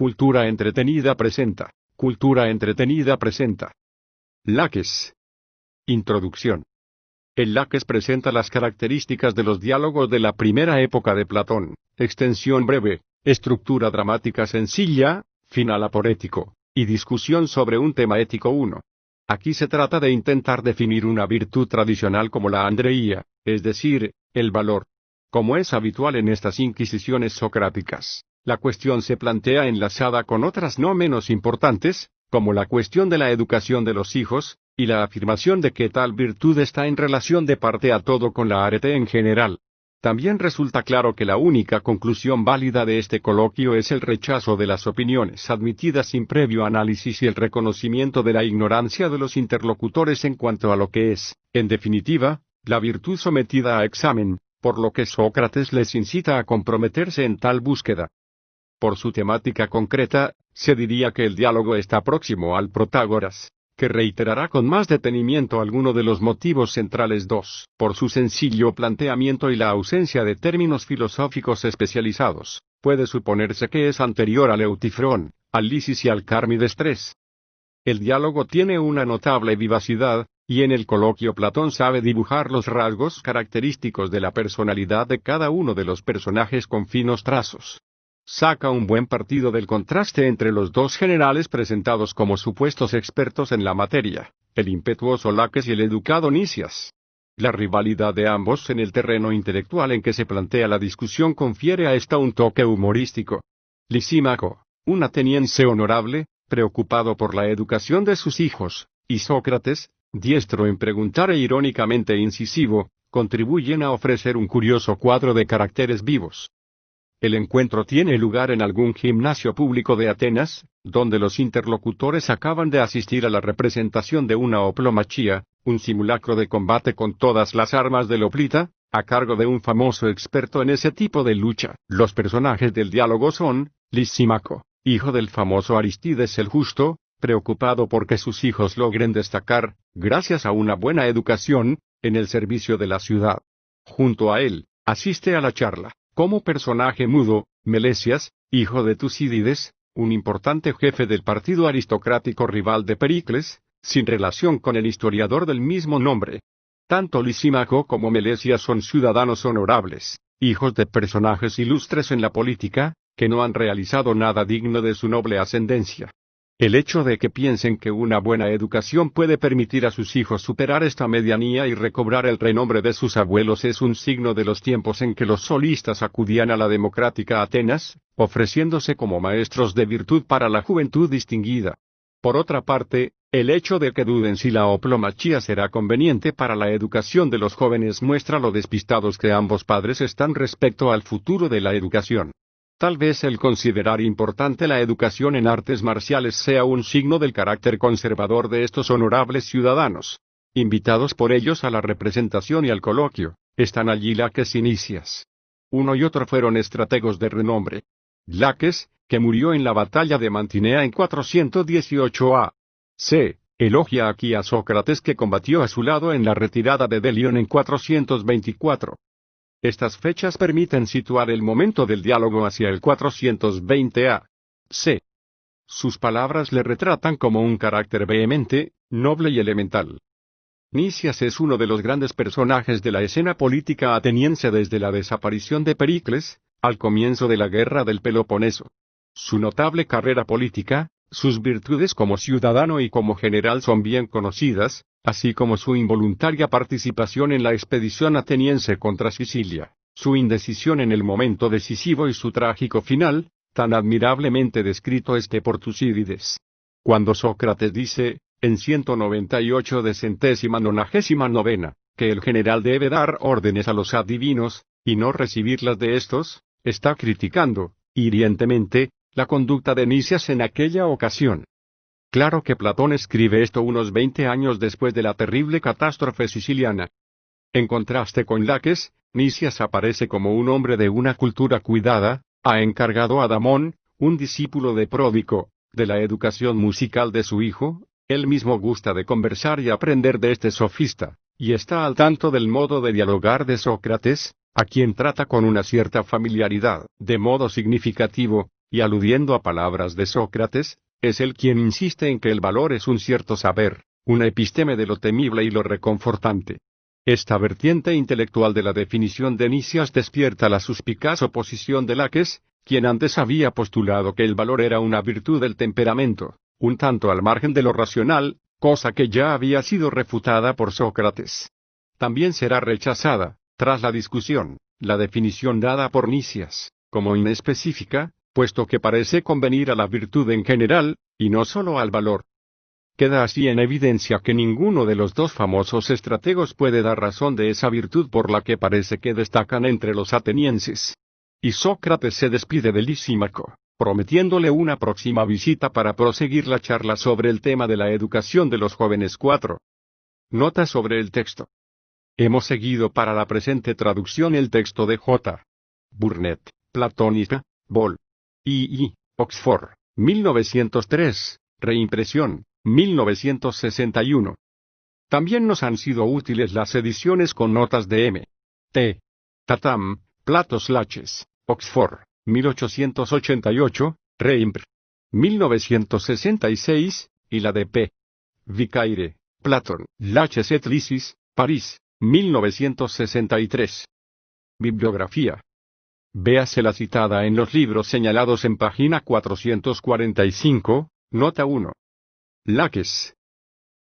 Cultura entretenida presenta. Cultura entretenida presenta. Laques. Introducción. El Laques presenta las características de los diálogos de la primera época de Platón: extensión breve, estructura dramática sencilla, final aporético, y discusión sobre un tema ético 1. Aquí se trata de intentar definir una virtud tradicional como la andreía, es decir, el valor. Como es habitual en estas inquisiciones socráticas, la cuestión se plantea enlazada con otras no menos importantes, como la cuestión de la educación de los hijos, y la afirmación de que tal virtud está en relación de parte a todo con la arete en general. También resulta claro que la única conclusión válida de este coloquio es el rechazo de las opiniones admitidas sin previo análisis y el reconocimiento de la ignorancia de los interlocutores en cuanto a lo que es, en definitiva, la virtud sometida a examen, por lo que Sócrates les incita a comprometerse en tal búsqueda. Por su temática concreta, se diría que el diálogo está próximo al Protágoras, que reiterará con más detenimiento alguno de los motivos centrales 2, por su sencillo planteamiento y la ausencia de términos filosóficos especializados. Puede suponerse que es anterior al Eutifrón, al Lisis y al Cármides 3. El diálogo tiene una notable vivacidad, y en el coloquio Platón sabe dibujar los rasgos característicos de la personalidad de cada uno de los personajes con finos trazos. Saca un buen partido del contraste entre los dos generales presentados como supuestos expertos en la materia, el impetuoso Laques y el educado Nicias. La rivalidad de ambos en el terreno intelectual en que se plantea la discusión confiere a esta un toque humorístico. Lisímaco, un ateniense honorable, preocupado por la educación de sus hijos, y Sócrates, diestro en preguntar e irónicamente incisivo, contribuyen a ofrecer un curioso cuadro de caracteres vivos. El encuentro tiene lugar en algún gimnasio público de Atenas, donde los interlocutores acaban de asistir a la representación de una oplomachía, un simulacro de combate con todas las armas del hoplita, a cargo de un famoso experto en ese tipo de lucha. Los personajes del diálogo son: Lisímaco, hijo del famoso Aristides el Justo, preocupado porque sus hijos logren destacar, gracias a una buena educación, en el servicio de la ciudad. Junto a él, asiste a la charla, como personaje mudo, Melesias, hijo de Tucídides, un importante jefe del partido aristocrático rival de Pericles, sin relación con el historiador del mismo nombre. Tanto Lisímaco como Melesias son ciudadanos honorables, hijos de personajes ilustres en la política, que no han realizado nada digno de su noble ascendencia. El hecho de que piensen que una buena educación puede permitir a sus hijos superar esta medianía y recobrar el renombre de sus abuelos es un signo de los tiempos en que los solistas acudían a la democrática Atenas, ofreciéndose como maestros de virtud para la juventud distinguida. Por otra parte, el hecho de que duden si la oplomachía será conveniente para la educación de los jóvenes muestra lo despistados que ambos padres están respecto al futuro de la educación. Tal vez el considerar importante la educación en artes marciales sea un signo del carácter conservador de estos honorables ciudadanos. Invitados por ellos a la representación y al coloquio, están allí Laques y Nicias. Uno y otro fueron estrategos de renombre. Laques, que murió en la batalla de Mantinea en 418 a.C., elogia aquí a Sócrates, que combatió a su lado en la retirada de Delión en 424. Estas fechas permiten situar el momento del diálogo hacia el 420 a.C. Sus palabras le retratan como un carácter vehemente, noble y elemental. Nicias es uno de los grandes personajes de la escena política ateniense desde la desaparición de Pericles, al comienzo de la guerra del Peloponeso. Su notable carrera política, sus virtudes como ciudadano y como general son bien conocidas, así como su involuntaria participación en la expedición ateniense contra Sicilia, su indecisión en el momento decisivo y su trágico final, tan admirablemente descrito por Tucídides. Cuando Sócrates dice, en 198 de 199, que el general debe dar órdenes a los adivinos, y no recibirlas de estos, está criticando, hirientemente, la conducta de Nicias en aquella ocasión. Claro que Platón escribe esto unos 20 años después de la terrible catástrofe siciliana. En contraste con Laques, Nicias aparece como un hombre de una cultura cuidada, ha encargado a Damón, un discípulo de Pródico, de la educación musical de su hijo, él mismo gusta de conversar y aprender de este sofista, y está al tanto del modo de dialogar de Sócrates, a quien trata con una cierta familiaridad. De modo significativo, y aludiendo a palabras de Sócrates, es él quien insiste en que el valor es un cierto saber, una episteme de lo temible y lo reconfortante. Esta vertiente intelectual de la definición de Nicias despierta la suspicaz oposición de Laques, quien antes había postulado que el valor era una virtud del temperamento, un tanto al margen de lo racional, cosa que ya había sido refutada por Sócrates. También será rechazada, tras la discusión, la definición dada por Nicias, como inespecífica, puesto que parece convenir a la virtud en general, y no solo al valor. Queda así en evidencia que ninguno de los dos famosos estrategos puede dar razón de esa virtud por la que parece que destacan entre los atenienses. Y Sócrates se despide de Lisímaco, prometiéndole una próxima visita para proseguir la charla sobre el tema de la educación de los jóvenes. 4. Nota sobre el texto. Hemos seguido para la presente traducción el texto de J. Burnett, Platónica, Vol. II, Oxford, 1903, reimpresión, 1961. También nos han sido útiles las ediciones con notas de M. T. Tatam, Platos Laches, Oxford, 1888, reimpr. 1966, y la de P. Vicaire, Platon, Laches et Lysis, París, 1963. Bibliografía. Véase la citada en los libros señalados en página 445, nota 1. Laques.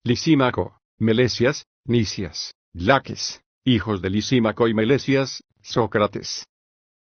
Lisímaco, Melesias, Nicias, Laques, hijos de Lisímaco y Melesias, Sócrates.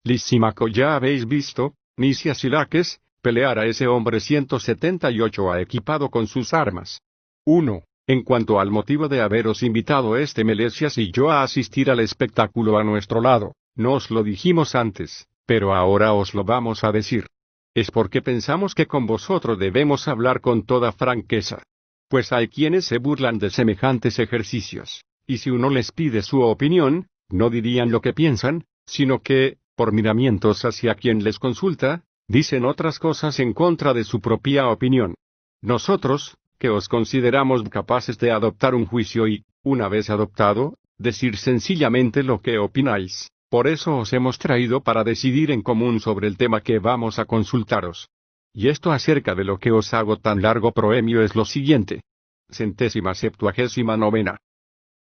Lisímaco ya habéis visto, Nicias y Laques, pelear a ese hombre 178 ha equipado con sus armas. 1. En cuanto al motivo de haberos invitado Melesias y yo a asistir al espectáculo a nuestro lado, no os lo dijimos antes, pero ahora os lo vamos a decir. Es porque pensamos que con vosotros debemos hablar con toda franqueza. Pues hay quienes se burlan de semejantes ejercicios, y si uno les pide su opinión, no dirían lo que piensan, sino que, por miramientos hacia quien les consulta, dicen otras cosas en contra de su propia opinión. Nosotros, que os consideramos capaces de adoptar un juicio y, una vez adoptado, decir sencillamente lo que opináis, por eso os hemos traído para decidir en común sobre el tema que vamos a consultaros. Y esto acerca de lo que os hago tan largo proemio es lo siguiente. 179.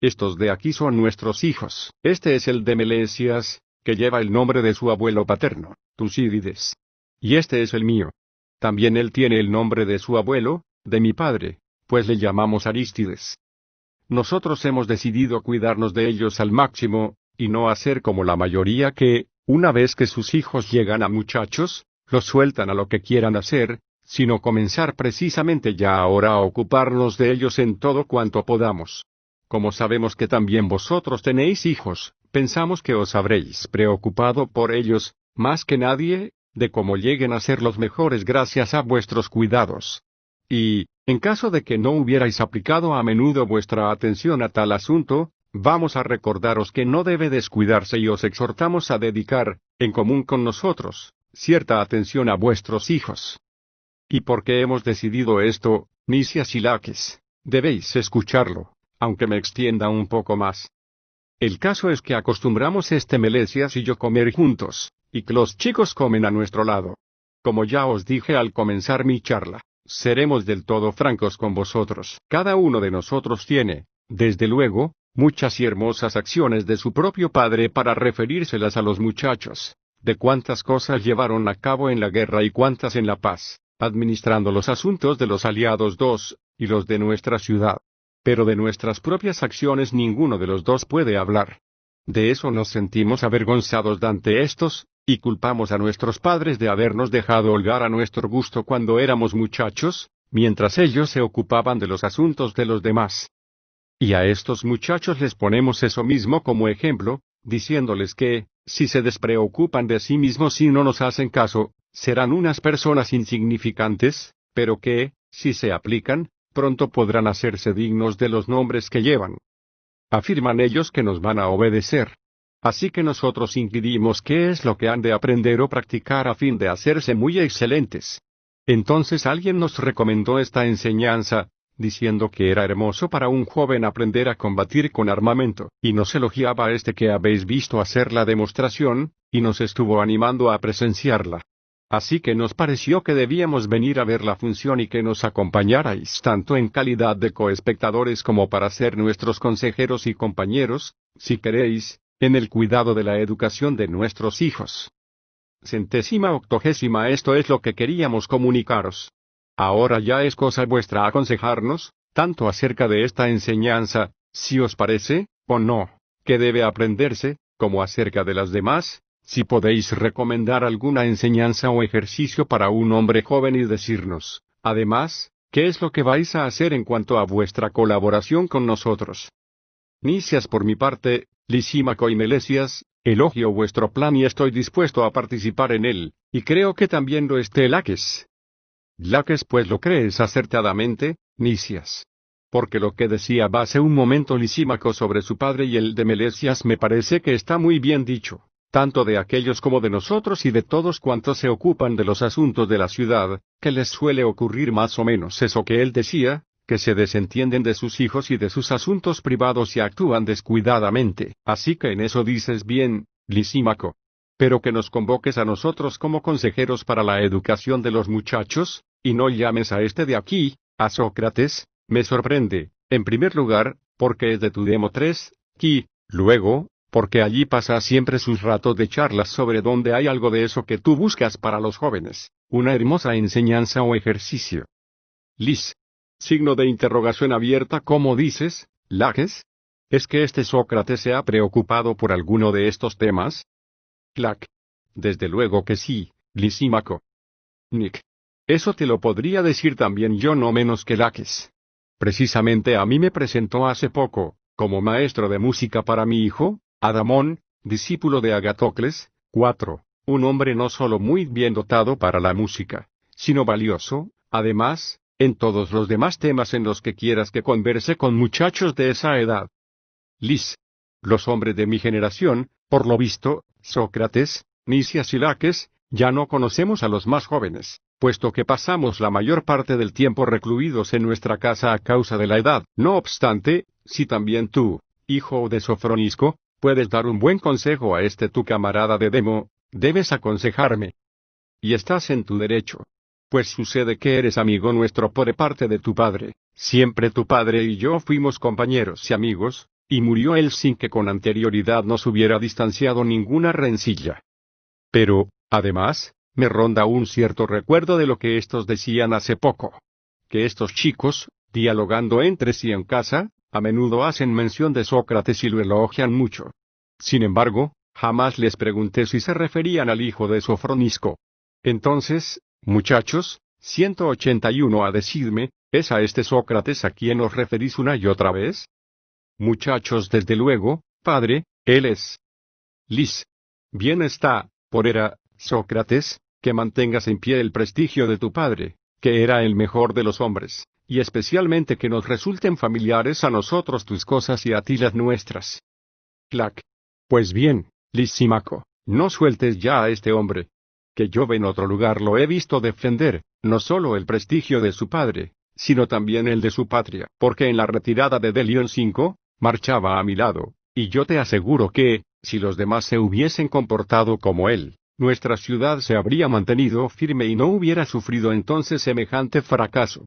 Estos de aquí son nuestros hijos. Este es el de Melesias, que lleva el nombre de su abuelo paterno, Tucídides. Y este es el mío. También él tiene el nombre de su abuelo, de mi padre, pues le llamamos Arístides. Nosotros hemos decidido cuidarnos de ellos al máximo, y no hacer como la mayoría que, una vez que sus hijos llegan a muchachos, los sueltan a lo que quieran hacer, sino comenzar precisamente ya ahora a ocuparnos de ellos en todo cuanto podamos. Como sabemos que también vosotros tenéis hijos, pensamos que os habréis preocupado por ellos, más que nadie, de cómo lleguen a ser los mejores gracias a vuestros cuidados. Y, en caso de que no hubierais aplicado a menudo vuestra atención a tal asunto, vamos a recordaros que no debe descuidarse y os exhortamos a dedicar, en común con nosotros, cierta atención a vuestros hijos. ¿Y por qué hemos decidido esto, Nicias y Laques? Debéis escucharlo, aunque me extienda un poco más. El caso es que acostumbramos Melesias y yo comer juntos, y que los chicos comen a nuestro lado. Como ya os dije al comenzar mi charla, seremos del todo francos con vosotros. Cada uno de nosotros tiene, desde luego, muchas y hermosas acciones de su propio padre para referírselas a los muchachos, de cuántas cosas llevaron a cabo en la guerra y cuántas en la paz, administrando los asuntos de los aliados dos, y los de nuestra ciudad. Pero de nuestras propias acciones ninguno de los dos puede hablar. De eso nos sentimos avergonzados ante estos, y culpamos a nuestros padres de habernos dejado holgar a nuestro gusto cuando éramos muchachos, mientras ellos se ocupaban de los asuntos de los demás. Y a estos muchachos les ponemos eso mismo como ejemplo, diciéndoles que, si se despreocupan de sí mismos y no nos hacen caso, serán unas personas insignificantes, pero que, si se aplican, pronto podrán hacerse dignos de los nombres que llevan. Afirman ellos que nos van a obedecer. Así que nosotros inquirimos qué es lo que han de aprender o practicar a fin de hacerse muy excelentes. Entonces alguien nos recomendó esta enseñanza, diciendo que era hermoso para un joven aprender a combatir con armamento, y nos elogiaba que habéis visto hacer la demostración, y nos estuvo animando a presenciarla. Así que nos pareció que debíamos venir a ver la función y que nos acompañarais tanto en calidad de coespectadores como para ser nuestros consejeros y compañeros, si queréis, en el cuidado de la educación de nuestros hijos. 180ª. Esto es lo que queríamos comunicaros. Ahora ya es cosa vuestra aconsejarnos, tanto acerca de esta enseñanza, si os parece, o no, que debe aprenderse, como acerca de las demás, si podéis recomendar alguna enseñanza o ejercicio para un hombre joven y decirnos, además, qué es lo que vais a hacer en cuanto a vuestra colaboración con nosotros. Nicias, por mi parte, Lisímaco y Melesias, elogio vuestro plan y estoy dispuesto a participar en él, y creo que también lo esté Laques. Laques, pues lo crees acertadamente, Nicias. Porque lo que decía hace un momento Lisímaco sobre su padre y el de Melesias me parece que está muy bien dicho, tanto de aquellos como de nosotros y de todos cuantos se ocupan de los asuntos de la ciudad, que les suele ocurrir más o menos eso que él decía, que se desentienden de sus hijos y de sus asuntos privados y actúan descuidadamente. Así que en eso dices bien, Lisímaco. Pero que nos convoques a nosotros como consejeros para la educación de los muchachos, y no llames a este de aquí, a Sócrates, me sorprende, en primer lugar, porque es de tu Demo 3, y, luego, porque allí pasa siempre sus ratos de charlas sobre donde hay algo de eso que tú buscas para los jóvenes, una hermosa enseñanza o ejercicio. Lis. Signo de interrogación abierta. ¿Cómo dices, Laques? ¿Es que este Sócrates se ha preocupado por alguno de estos temas? Clac. Desde luego que sí, Lisímaco. Nick. Eso te lo podría decir también yo no menos que Laques. Precisamente a mí me presentó hace poco, como maestro de música para mi hijo, Adamón, discípulo de Agatocles. 4. Un hombre no solo muy bien dotado para la música, sino valioso, además, en todos los demás temas en los que quieras que converse con muchachos de esa edad. Lis. Los hombres de mi generación, por lo visto, Sócrates, Nicias y Laques, ya no conocemos a los más jóvenes, puesto que pasamos la mayor parte del tiempo recluidos en nuestra casa a causa de la edad. No obstante, si también tú, hijo de Sofronisco, puedes dar un buen consejo a este tu camarada de Demo, debes aconsejarme. Y estás en tu derecho. Pues sucede que eres amigo nuestro por parte de tu padre, siempre tu padre y yo fuimos compañeros y amigos, y murió él sin que con anterioridad nos hubiera distanciado ninguna rencilla. Pero, además, me ronda un cierto recuerdo de lo que estos decían hace poco. Que estos chicos, dialogando entre sí en casa, a menudo hacen mención de Sócrates y lo elogian mucho. Sin embargo, jamás les pregunté si se referían al hijo de Sofronisco. Entonces, muchachos, 181 a decidme, ¿es a este Sócrates a quien os referís una y otra vez? Muchachos, desde luego, padre, él es. Lis. Bien está, por era, Sócrates, que mantengas en pie el prestigio de tu padre, que era el mejor de los hombres, y especialmente que nos resulten familiares a nosotros tus cosas y a ti las nuestras. Clac. Pues bien, Lisímaco, no sueltes ya a este hombre. Que yo en otro lugar lo he visto defender, no solo el prestigio de su padre, sino también el de su patria, porque en la retirada de Delión 5, marchaba a mi lado, y yo te aseguro que, si los demás se hubiesen comportado como él, nuestra ciudad se habría mantenido firme y no hubiera sufrido entonces semejante fracaso.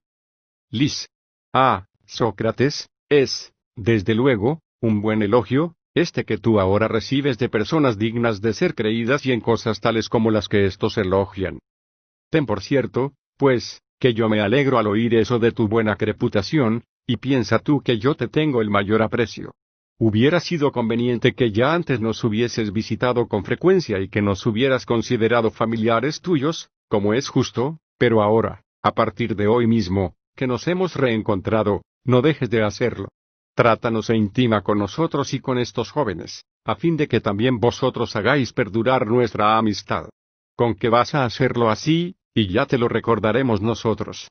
Lis. Ah, Sócrates, es, desde luego, un buen elogio, este que tú ahora recibes de personas dignas de ser creídas y en cosas tales como las que estos elogian. Ten por cierto, pues, que yo me alegro al oír eso de tu buena reputación, y piensa tú que yo te tengo el mayor aprecio. Hubiera sido conveniente que ya antes nos hubieses visitado con frecuencia y que nos hubieras considerado familiares tuyos, como es justo, pero ahora, a partir de hoy mismo, que nos hemos reencontrado, no dejes de hacerlo. Trátanos e intima con nosotros y con estos jóvenes, a fin de que también vosotros hagáis perdurar nuestra amistad. Con que vas a hacerlo así, y ya te lo recordaremos nosotros.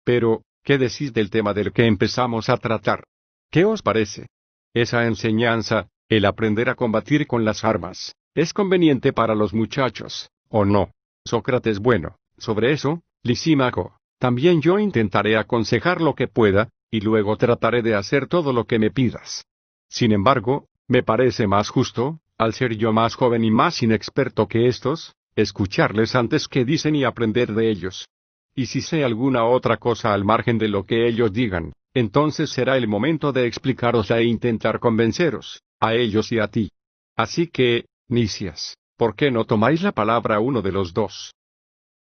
Pero, ¿qué decís del tema del que empezamos a tratar? ¿Qué os parece? Esa enseñanza, el aprender a combatir con las armas, ¿es conveniente para los muchachos, o no? Sócrates, bueno, sobre eso, Lisímaco, también yo intentaré aconsejar lo que pueda, y luego trataré de hacer todo lo que me pidas. Sin embargo, me parece más justo, al ser yo más joven y más inexperto que estos, escucharles antes que dicen y aprender de ellos. Y si sé alguna otra cosa al margen de lo que ellos digan, entonces será el momento de explicarosla e intentar convenceros, a ellos y a ti. Así que, Nicias, ¿por qué no tomáis la palabra uno de los dos?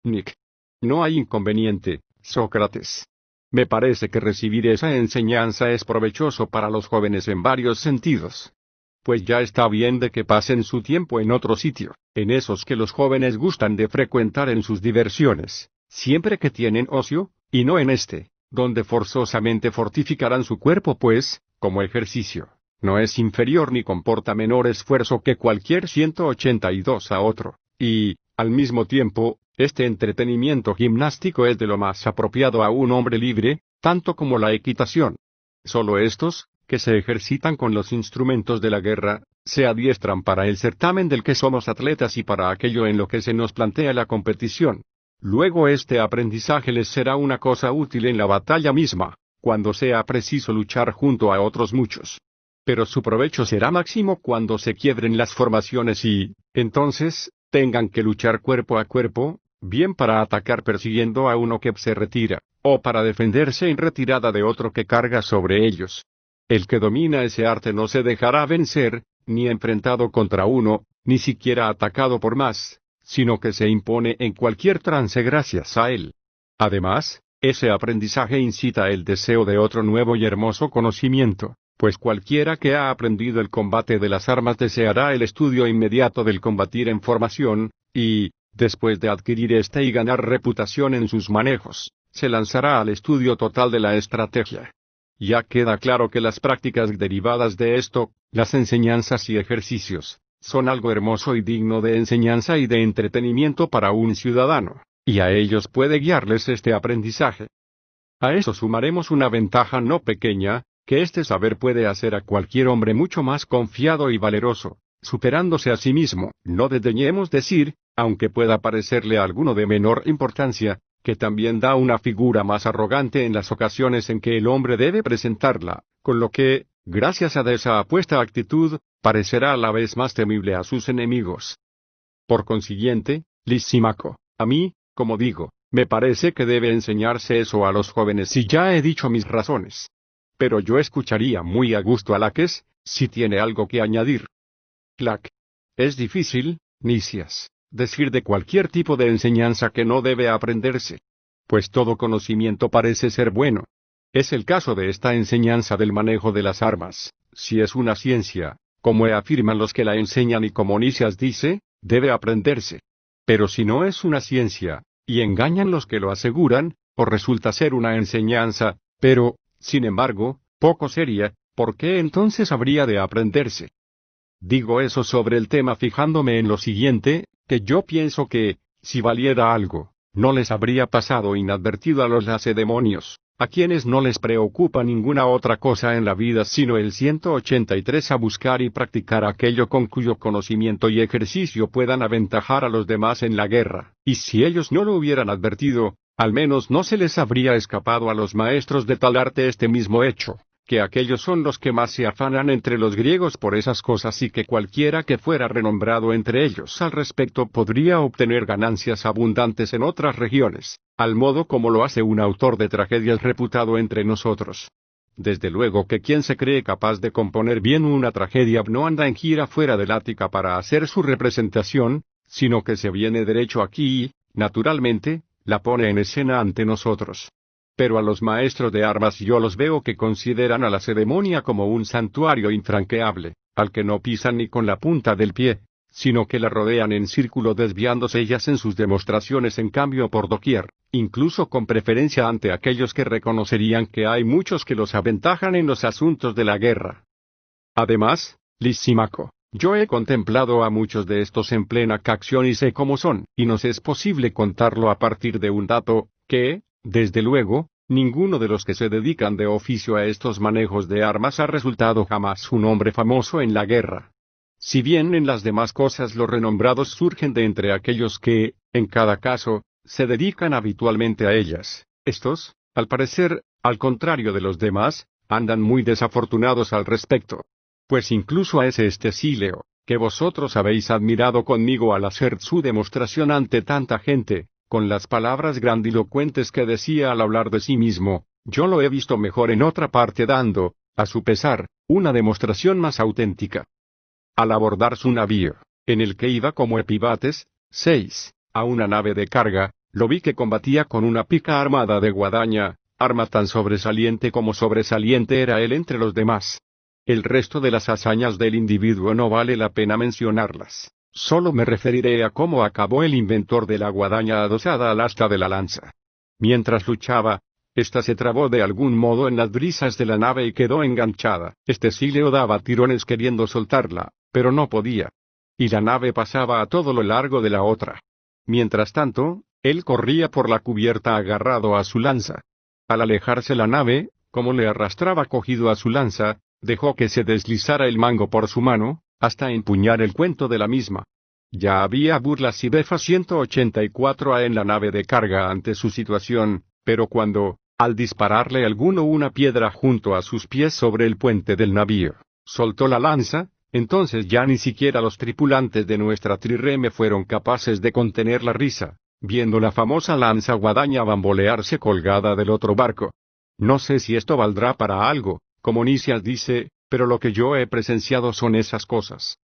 Nick. No hay inconveniente, Sócrates. Me parece que recibir esa enseñanza es provechoso para los jóvenes en varios sentidos. Pues ya está bien de que pasen su tiempo en otro sitio, en esos que los jóvenes gustan de frecuentar en sus diversiones, siempre que tienen ocio, y no en este, donde forzosamente fortificarán su cuerpo pues, como ejercicio, no es inferior ni comporta menor esfuerzo que cualquier 182 a otro, y, al mismo tiempo, este entretenimiento gimnástico es de lo más apropiado a un hombre libre, tanto como la equitación. Solo estos, que se ejercitan con los instrumentos de la guerra, se adiestran para el certamen del que somos atletas y para aquello en lo que se nos plantea la competición. Luego este aprendizaje les será una cosa útil en la batalla misma, cuando sea preciso luchar junto a otros muchos. Pero su provecho será máximo cuando se quiebren las formaciones y, entonces, tengan que luchar cuerpo a cuerpo, bien para atacar persiguiendo a uno que se retira, o para defenderse en retirada de otro que carga sobre ellos. El que domina ese arte no se dejará vencer, ni enfrentado contra uno, ni siquiera atacado por más, sino que se impone en cualquier trance gracias a él. Además, ese aprendizaje incita el deseo de otro nuevo y hermoso conocimiento, pues cualquiera que ha aprendido el combate de las armas deseará el estudio inmediato del combatir en formación, y, después de adquirir y ganar reputación en sus manejos, se lanzará al estudio total de la estrategia. Ya queda claro que las prácticas derivadas de esto, las enseñanzas y ejercicios, son algo hermoso y digno de enseñanza y de entretenimiento para un ciudadano, y a ellos puede guiarles este aprendizaje. A eso sumaremos una ventaja no pequeña, que este saber puede hacer a cualquier hombre mucho más confiado y valeroso, superándose a sí mismo. No desdeñemos decir, aunque pueda parecerle a alguno de menor importancia, que también da una figura más arrogante en las ocasiones en que el hombre debe presentarla, con lo que, gracias a esa apuesta actitud, parecerá a la vez más temible a sus enemigos. Por consiguiente, Lisímaco, a mí, como digo, me parece que debe enseñarse eso a los jóvenes y ya he dicho mis razones. Pero yo escucharía muy a gusto a Laques, si tiene algo que añadir. Clac. Es difícil, Nicias, decir de cualquier tipo de enseñanza que no debe aprenderse. Pues todo conocimiento parece ser bueno. Es el caso de esta enseñanza del manejo de las armas. Si es una ciencia, como afirman los que la enseñan y como Nicias dice, debe aprenderse. Pero si no es una ciencia, y engañan los que lo aseguran, o resulta ser una enseñanza, pero, sin embargo, poco seria, ¿por qué entonces habría de aprenderse? Digo eso sobre el tema fijándome en lo siguiente, que yo pienso que, si valiera algo, no les habría pasado inadvertido a los lacedemonios, a quienes no les preocupa ninguna otra cosa en la vida sino el 183 a buscar y practicar aquello con cuyo conocimiento y ejercicio puedan aventajar a los demás en la guerra, y si ellos no lo hubieran advertido, al menos no se les habría escapado a los maestros de tal arte este mismo hecho, que aquellos son los que más se afanan entre los griegos por esas cosas y que cualquiera que fuera renombrado entre ellos al respecto podría obtener ganancias abundantes en otras regiones, al modo como lo hace un autor de tragedias reputado entre nosotros. Desde luego que quien se cree capaz de componer bien una tragedia no anda en gira fuera del Ática para hacer su representación, sino que se viene derecho aquí y, naturalmente, la pone en escena ante nosotros. Pero a los maestros de armas yo los veo que consideran a la ceremonia como un santuario infranqueable, al que no pisan ni con la punta del pie, sino que la rodean en círculo desviándose ellas en sus demostraciones en cambio por doquier, incluso con preferencia ante aquellos que reconocerían que hay muchos que los aventajan en los asuntos de la guerra. Además, Lisímaco, yo he contemplado a muchos de estos en plena acción y sé cómo son, y nos es posible contarlo a partir de un dato, que, desde luego, ninguno de los que se dedican de oficio a estos manejos de armas ha resultado jamás un hombre famoso en la guerra. Si bien en las demás cosas los renombrados surgen de entre aquellos que, en cada caso, se dedican habitualmente a ellas, estos, al parecer, al contrario de los demás, andan muy desafortunados al respecto. Pues incluso a ese Estesíleo, que vosotros habéis admirado conmigo al hacer su demostración ante tanta gente, con las palabras grandilocuentes que decía al hablar de sí mismo, yo lo he visto mejor en otra parte dando, a su pesar, una demostración más auténtica. Al abordar su navío, en el que iba como Epibates, 6, a una nave de carga, lo vi que combatía con una pica armada de guadaña, arma tan sobresaliente como sobresaliente era él entre los demás. El resto de las hazañas del individuo no vale la pena mencionarlas. Solo me referiré a cómo acabó el inventor de la guadaña adosada al asta de la lanza. Mientras luchaba, ésta se trabó de algún modo en las brisas de la nave y quedó enganchada. Sileo daba tirones queriendo soltarla, pero no podía. Y la nave pasaba a todo lo largo de la otra. Mientras tanto, él corría por la cubierta agarrado a su lanza. Al alejarse la nave, como le arrastraba cogido a su lanza, dejó que se deslizara el mango por su mano, hasta empuñar el cuento de la misma. Ya había burlas y befa 184A en la nave de carga ante su situación, pero cuando, al dispararle alguno una piedra junto a sus pies sobre el puente del navío, soltó la lanza, entonces ya ni siquiera los tripulantes de nuestra trireme fueron capaces de contener la risa, viendo la famosa lanza guadaña bambolearse colgada del otro barco. No sé si esto valdrá para algo, como Nicias dice, pero lo que yo he presenciado son esas cosas.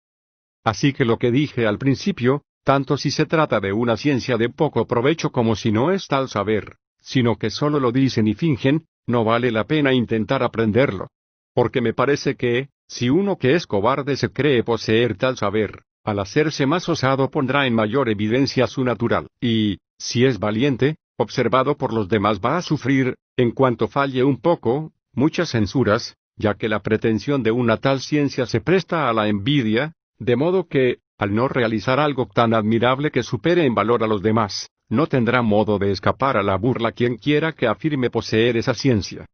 Así que lo que dije al principio, tanto si se trata de una ciencia de poco provecho como si no es tal saber, sino que solo lo dicen y fingen, no vale la pena intentar aprenderlo. Porque me parece que, si uno que es cobarde se cree poseer tal saber, al hacerse más osado pondrá en mayor evidencia su natural, y, si es valiente, observado por los demás va a sufrir, en cuanto falle un poco, muchas censuras, ya que la pretensión de una tal ciencia se presta a la envidia, de modo que, al no realizar algo tan admirable que supere en valor a los demás, no tendrá modo de escapar a la burla quien quiera que afirme poseer esa ciencia.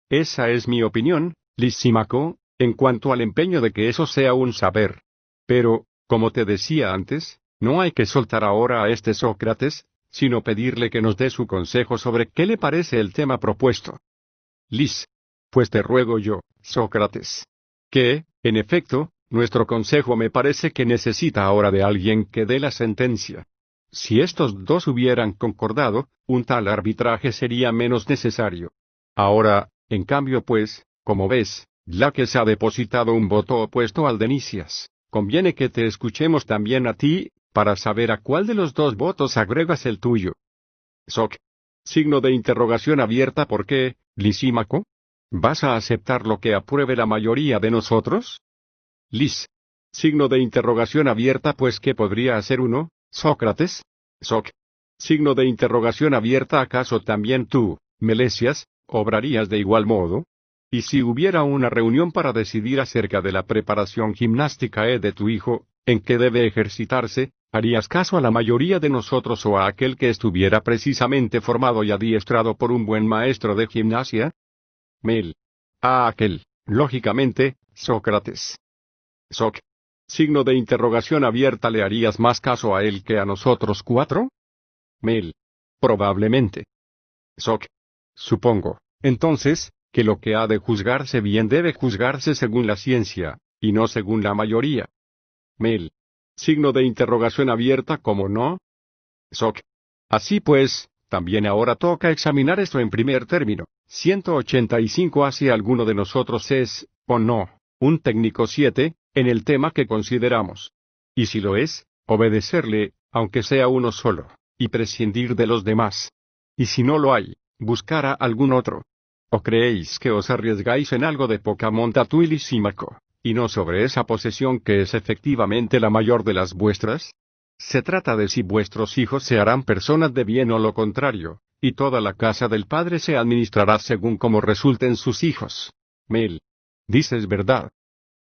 Esa es mi opinión, Lisímaco, en cuanto al empeño de que eso sea un saber. Pero, como te decía antes, no hay que soltar ahora a este Sócrates, sino pedirle que nos dé su consejo sobre qué le parece el tema propuesto. Lis. Pues te ruego yo, Sócrates, que, en efecto, nuestro consejo me parece que necesita ahora de alguien que dé la sentencia. Si estos dos hubieran concordado, un tal arbitraje sería menos necesario. Ahora, en cambio pues, como ves, Laques ha depositado un voto opuesto al de Nicias. Conviene que te escuchemos también a ti, para saber a cuál de los dos votos agregas el tuyo. Soc. Signo de interrogación abierta. ¿Por qué, Lisímaco? ¿Vas a aceptar lo que apruebe la mayoría de nosotros? Lis. Signo de interrogación abierta. Pues ¿qué podría hacer uno, Sócrates? Soc. Signo de interrogación abierta. ¿Acaso también tú, Melesias, obrarías de igual modo? Y si hubiera una reunión para decidir acerca de la preparación gimnástica de tu hijo, en qué debe ejercitarse, ¿harías caso a la mayoría de nosotros o a aquel que estuviera precisamente formado y adiestrado por un buen maestro de gimnasia? Mel. A aquel, lógicamente, Sócrates. Soc. Signo de interrogación abierta. ¿Le harías más caso a él que a nosotros cuatro? Mel. Probablemente. Soc. Supongo, entonces, que lo que ha de juzgarse bien debe juzgarse según la ciencia, y no según la mayoría. Mel. Signo de interrogación abierta. ¿Cómo no? Soc. Así pues, también ahora toca examinar esto en primer término. 185 hacia alguno de nosotros es, o no, un técnico 7, en el tema que consideramos. Y si lo es, obedecerle, aunque sea uno solo, y prescindir de los demás. Y si no lo hay, buscar a algún otro. ¿O creéis que os arriesgáis en algo de poca monta tú y Lisímaco, y no sobre esa posesión que es efectivamente la mayor de las vuestras? Se trata de si vuestros hijos se harán personas de bien o lo contrario, y toda la casa del Padre se administrará según como resulten sus hijos. Mel. Dices verdad.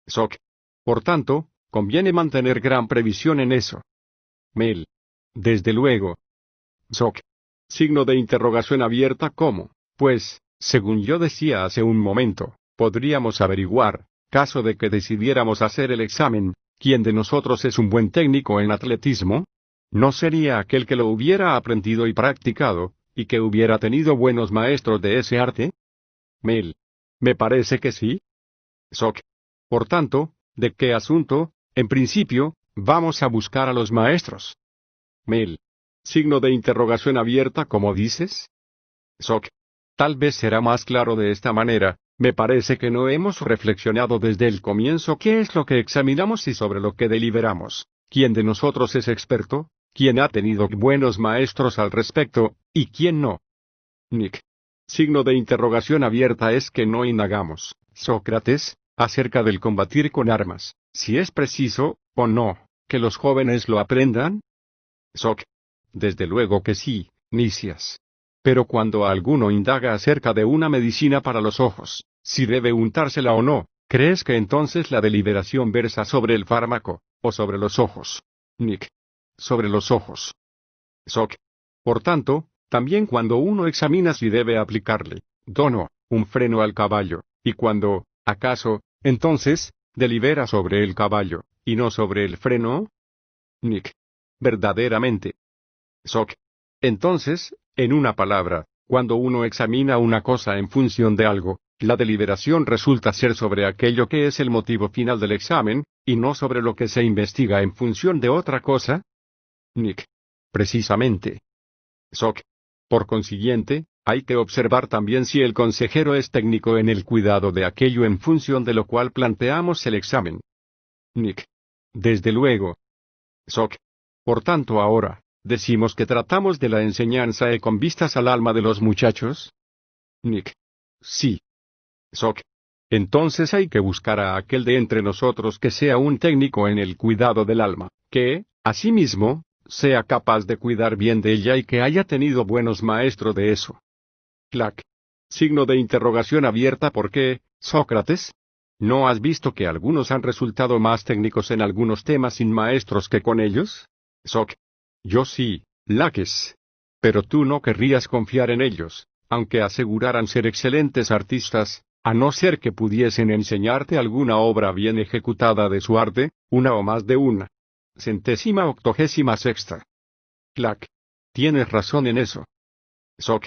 Soc. Por tanto, conviene mantener gran previsión en eso. Mel. Desde luego. Soc. Signo de interrogación abierta. ¿Cómo? Pues, según yo decía hace un momento, podríamos averiguar, caso de que decidiéramos hacer el examen, ¿quién de nosotros es un buen técnico en atletismo? ¿No sería aquel que lo hubiera aprendido y practicado, y que hubiera tenido buenos maestros de ese arte? Mel. Me parece que sí. Soc. Por tanto, ¿de qué asunto, En principio, vamos a buscar a los maestros. Mel. Signo de interrogación abierta, ¿cómo dices? Soc. Tal vez será más claro de esta manera. Me parece que no hemos reflexionado desde el comienzo qué es lo que examinamos y sobre lo que deliberamos. ¿Quién de nosotros es experto? ¿Quién ha tenido buenos maestros al respecto, y quién no? Nick. Signo de interrogación abierta es que no indagamos, Sócrates, acerca del combatir con armas, si es preciso, o no, que los jóvenes lo aprendan. Soc. Desde luego que sí, Nicias. Pero cuando alguno indaga acerca de una medicina para los ojos, si debe untársela o no, ¿crees que entonces la deliberación versa sobre el fármaco, o sobre los ojos? Nick. Sobre los ojos. Soc. Por tanto, también cuando uno examina si debe aplicarle, dono, un freno al caballo, y cuando, acaso, entonces, delibera sobre el caballo, y no sobre el freno. Nick. Verdaderamente. Soc. Entonces, en una palabra, cuando uno examina una cosa en función de algo, la deliberación resulta ser sobre aquello que es el motivo final del examen, y no sobre lo que se investiga en función de otra cosa. Nick. Precisamente. Soc. Por consiguiente, hay que observar también si el consejero es técnico en el cuidado de aquello en función de lo cual planteamos el examen. Nick. Desde luego. Soc. Por tanto ahora, ¿decimos que tratamos de la enseñanza con vistas al alma de los muchachos? Nick. Sí. Soc. Entonces hay que buscar a aquel de entre nosotros que sea un técnico en el cuidado del alma, que, asimismo, sea capaz de cuidar bien de ella y que haya tenido buenos maestros de eso. Clac. Signo de interrogación abierta. ¿Por qué, Sócrates? ¿No has visto que algunos han resultado más técnicos en algunos temas sin maestros que con ellos? Soc. Yo sí, Laques. Pero tú no querrías confiar en ellos, aunque aseguraran ser excelentes artistas, a no ser que pudiesen enseñarte alguna obra bien ejecutada de su arte, una o más de una. 186. Clac. Tienes razón en eso. Soc.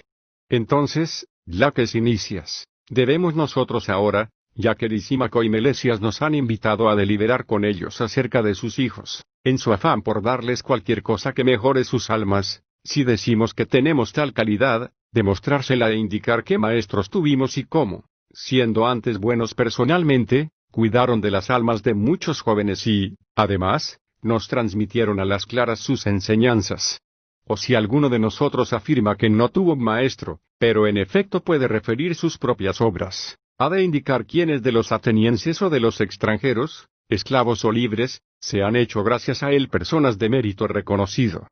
Entonces, Laques y Nicias, debemos nosotros ahora, ya que Lisímaco y Melesias nos han invitado a deliberar con ellos acerca de sus hijos, en su afán por darles cualquier cosa que mejore sus almas, si decimos que tenemos tal calidad, demostrársela e indicar qué maestros tuvimos y cómo, siendo antes buenos personalmente, cuidaron de las almas de muchos jóvenes y, además, nos transmitieron a las claras sus enseñanzas. O si alguno de nosotros afirma que no tuvo maestro, pero en efecto puede referir sus propias obras, ha de indicar quiénes de los atenienses o de los extranjeros, esclavos o libres, se han hecho gracias a él personas de mérito reconocido.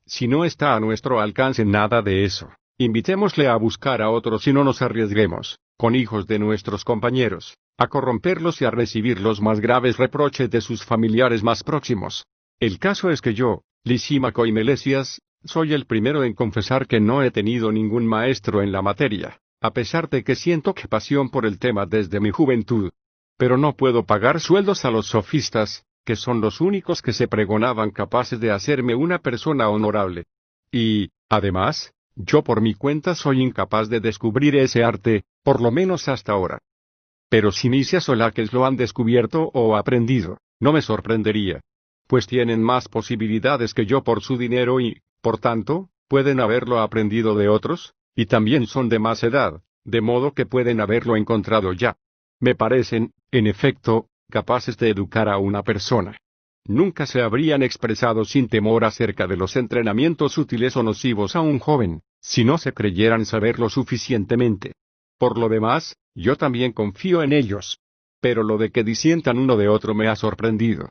Si no está a nuestro alcance nada de eso, invitémosle a buscar a otros y no nos arriesguemos, con hijos de nuestros compañeros, a corromperlos y a recibir los más graves reproches de sus familiares más próximos. El caso es que yo, Lisímaco y Melesias, soy el primero en confesar que no he tenido ningún maestro en la materia, a pesar de que siento que pasión por el tema desde mi juventud. Pero no puedo pagar sueldos a los sofistas, que son los únicos que se pregonaban capaces de hacerme una persona honorable. Y, además, yo por mi cuenta soy incapaz de descubrir ese arte, por lo menos hasta ahora. Pero si Nicias o Laques lo han descubierto o aprendido, no me sorprendería. Pues tienen más posibilidades que yo por su dinero y, por tanto, pueden haberlo aprendido de otros, y también son de más edad, de modo que pueden haberlo encontrado ya. Me parecen, en efecto, capaces de educar a una persona. Nunca se habrían expresado sin temor acerca de los entrenamientos útiles o nocivos a un joven, si no se creyeran saberlo suficientemente. Por lo demás, yo también confío en ellos. Pero lo de que disientan uno de otro me ha sorprendido.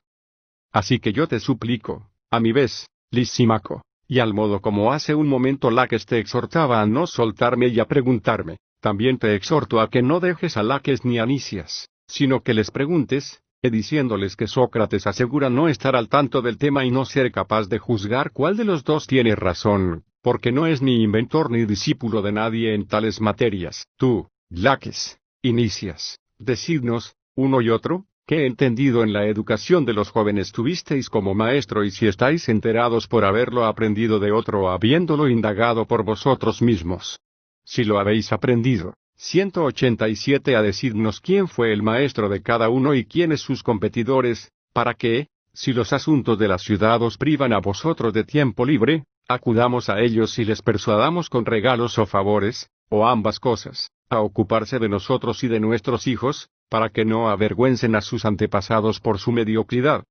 Así que yo te suplico, a mi vez, Lisímaco, y al modo como hace un momento Laques te exhortaba a no soltarme y a preguntarme, también te exhorto a que no dejes a Laques ni a Nicias, sino que les preguntes, diciéndoles que Sócrates asegura no estar al tanto del tema y no ser capaz de juzgar cuál de los dos tiene razón, porque no es ni inventor ni discípulo de nadie en tales materias. Tú, Laques, y Nicias, decidnos, uno y otro, ¿qué entendido en la educación de los jóvenes tuvisteis como maestro y si estáis enterados por haberlo aprendido de otro o habiéndolo indagado por vosotros mismos? Si lo habéis aprendido, 187 a decidnos quién fue el maestro de cada uno y quiénes sus competidores, para que, si los asuntos de la ciudad os privan a vosotros de tiempo libre, acudamos a ellos y les persuadamos con regalos o favores, o ambas cosas, a ocuparse de nosotros y de nuestros hijos, para que no avergüencen a sus antepasados por su mediocridad.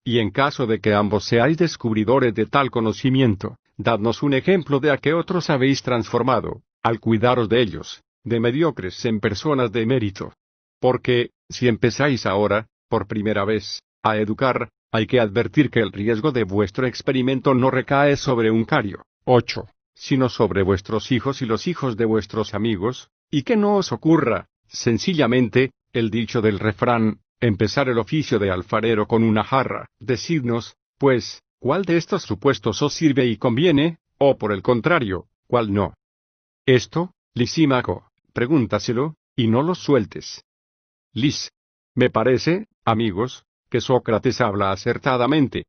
Y en caso de que ambos seáis descubridores de tal conocimiento, dadnos un ejemplo de a qué otros habéis transformado, al cuidaros de ellos, de mediocres en personas de mérito. Porque, si empezáis ahora, por primera vez, a educar, hay que advertir que el riesgo de vuestro experimento no recae sobre un cario, 8, sino sobre vuestros hijos y los hijos de vuestros amigos, y que no os ocurra, sencillamente, el dicho del refrán, empezar el oficio de alfarero con una jarra. Decidnos, pues, cuál de estos supuestos os sirve y conviene, o por el contrario, cuál no. Esto, Lisímaco, pregúntaselo, y no lo sueltes. Lis. Me parece, amigos, que Sócrates habla acertadamente.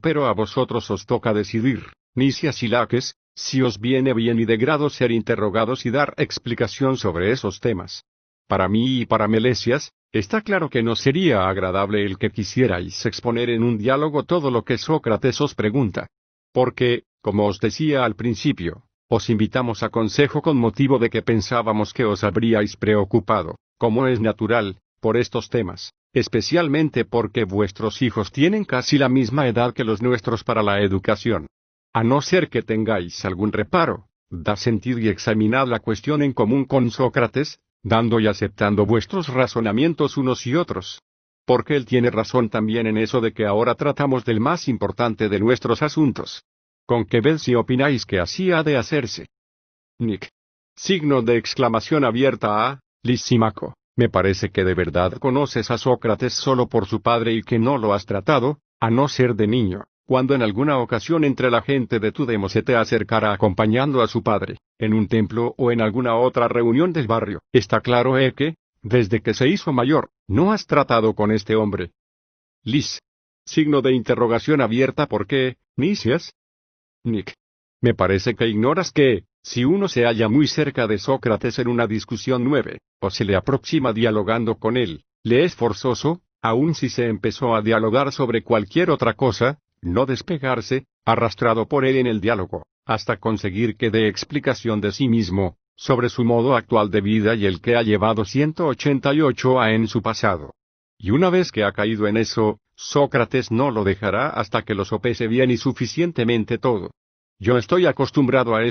Pero a vosotros os toca decidir, Nicias y Laques, si os viene bien y de grado ser interrogados y dar explicación sobre esos temas. Para mí y para Melesias, está claro que no sería agradable el que quisierais exponer en un diálogo todo lo que Sócrates os pregunta. Porque, como os decía al principio, os invitamos a consejo con motivo de que pensábamos que os habríais preocupado, como es natural, por estos temas, especialmente porque vuestros hijos tienen casi la misma edad que los nuestros para la educación. A no ser que tengáis algún reparo, da sentido y examinad la cuestión en común con Sócrates, dando y aceptando vuestros razonamientos unos y otros. Porque él tiene razón también en eso de que ahora tratamos del más importante de nuestros asuntos. Con que ved si opináis que así ha de hacerse. Nick. Signo de exclamación abierta a Lisímaco. Me parece que de verdad conoces a Sócrates solo por su padre y que no lo has tratado, a no ser de niño, cuando en alguna ocasión entre la gente de tu demo se te acercara acompañando a su padre, en un templo o en alguna otra reunión del barrio. Está claro que, desde que se hizo mayor, no has tratado con este hombre. Lis. Signo de interrogación abierta. ¿Por qué, Nicias? Nick. Me parece que ignoras que, si uno se halla muy cerca de Sócrates en una discusión 9, o se le aproxima dialogando con él, le es forzoso, aun si se empezó a dialogar sobre cualquier otra cosa, no despegarse, arrastrado por él en el diálogo, hasta conseguir que dé explicación de sí mismo, sobre su modo actual de vida y el que ha llevado 188 a en su pasado. Y una vez que ha caído en eso, Sócrates no lo dejará hasta que lo sopese bien y suficientemente todo. Yo estoy acostumbrado a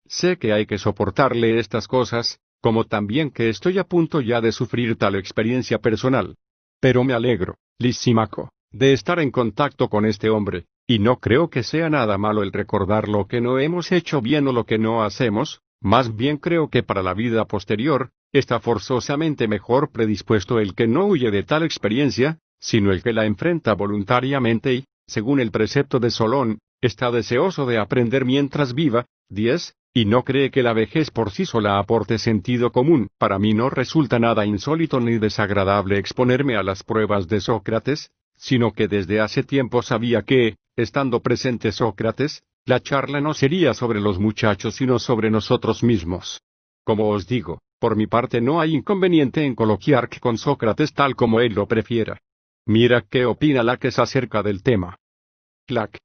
sé que hay que soportarle estas cosas, como también que estoy a punto ya de sufrir tal experiencia personal. Pero me alegro, Lisímaco, de estar en contacto con este hombre, y no creo que sea nada malo el recordar lo que no hemos hecho bien o lo que no hacemos, más bien creo que para la vida posterior, está forzosamente mejor predispuesto el que no huye de tal experiencia, sino el que la enfrenta voluntariamente y, según el precepto de Solón, está deseoso de aprender mientras viva. 10. Y no cree que la vejez por sí sola aporte sentido común. Para mí no resulta nada insólito ni desagradable exponerme a las pruebas de Sócrates, sino que desde hace tiempo sabía que, estando presente Sócrates, la charla no sería sobre los muchachos sino sobre nosotros mismos. Como os digo, por mi parte no hay inconveniente en coloquiar con Sócrates tal como él lo prefiera. Mira qué opina Laques acerca del tema. Clac.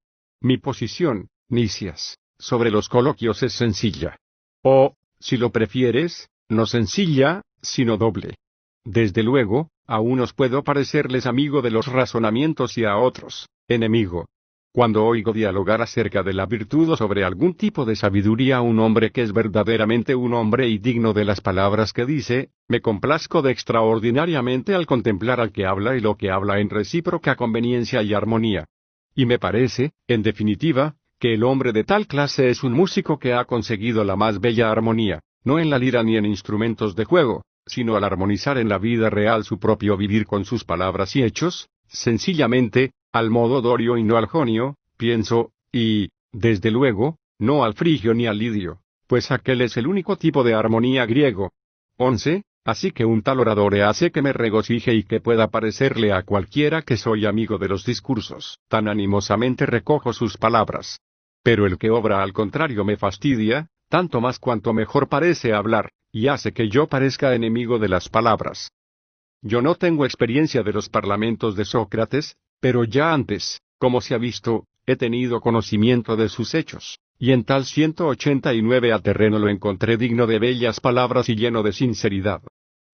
Mi posición, Nicias, sobre los coloquios es sencilla. O, si lo prefieres, no sencilla, sino doble. Desde luego, a unos puedo parecerles amigo de los razonamientos y a otros, enemigo. Cuando oigo dialogar acerca de la virtud o sobre algún tipo de sabiduría a un hombre que es verdaderamente un hombre y digno de las palabras que dice, me complazco de extraordinariamente al contemplar al que habla y lo que habla en recíproca conveniencia y armonía. Y me parece, en definitiva, que el hombre de tal clase es un músico que ha conseguido la más bella armonía, no en la lira ni en instrumentos de juego, sino al armonizar en la vida real su propio vivir con sus palabras y hechos, sencillamente, al modo dorio y no al jonio, pienso, y, desde luego, no al frigio ni al lidio, pues aquel es el único tipo de armonía griego. 11. Así que un tal orador hace que me regocije y que pueda parecerle a cualquiera que soy amigo de los discursos. Tan animosamente recojo sus palabras. Pero el que obra al contrario me fastidia, tanto más cuanto mejor parece hablar, y hace que yo parezca enemigo de las palabras. Yo no tengo experiencia de los parlamentos de Sócrates, Pero ya antes, como se ha visto, he tenido conocimiento de sus hechos, y en tal 189 a terreno lo encontré digno de bellas palabras y lleno de sinceridad.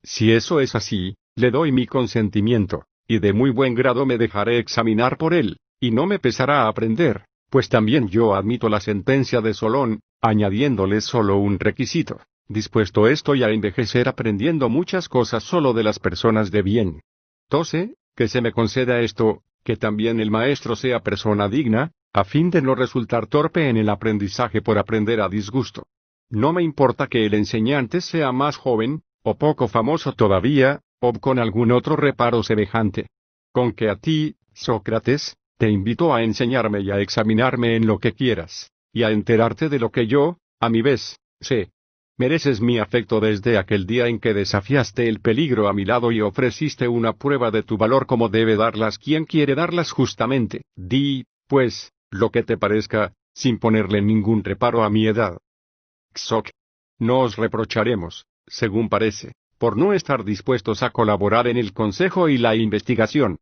Si eso es así, le doy mi consentimiento, y de muy buen grado me dejaré examinar por él, y no me pesará aprender, pues también yo admito la sentencia de Solón, añadiéndole solo un requisito: dispuesto estoy a envejecer aprendiendo muchas cosas solo de las personas de bien. 12. Que se me conceda esto, que también el maestro sea persona digna, a fin de no resultar torpe en el aprendizaje por aprender a disgusto. No me importa que el enseñante sea más joven, o poco famoso todavía, o con algún otro reparo semejante. Con que a ti, Sócrates, te invito a enseñarme y a examinarme en lo que quieras, y a enterarte de lo que yo, a mi vez, sé. Mereces mi afecto desde aquel día en que desafiaste el peligro a mi lado y ofreciste una prueba de tu valor como debe darlas quien quiere darlas justamente. Di, pues, lo que te parezca, sin ponerle ningún reparo a mi edad. Xoc. No os reprocharemos, según parece, por no estar dispuestos a colaborar en el consejo y la investigación.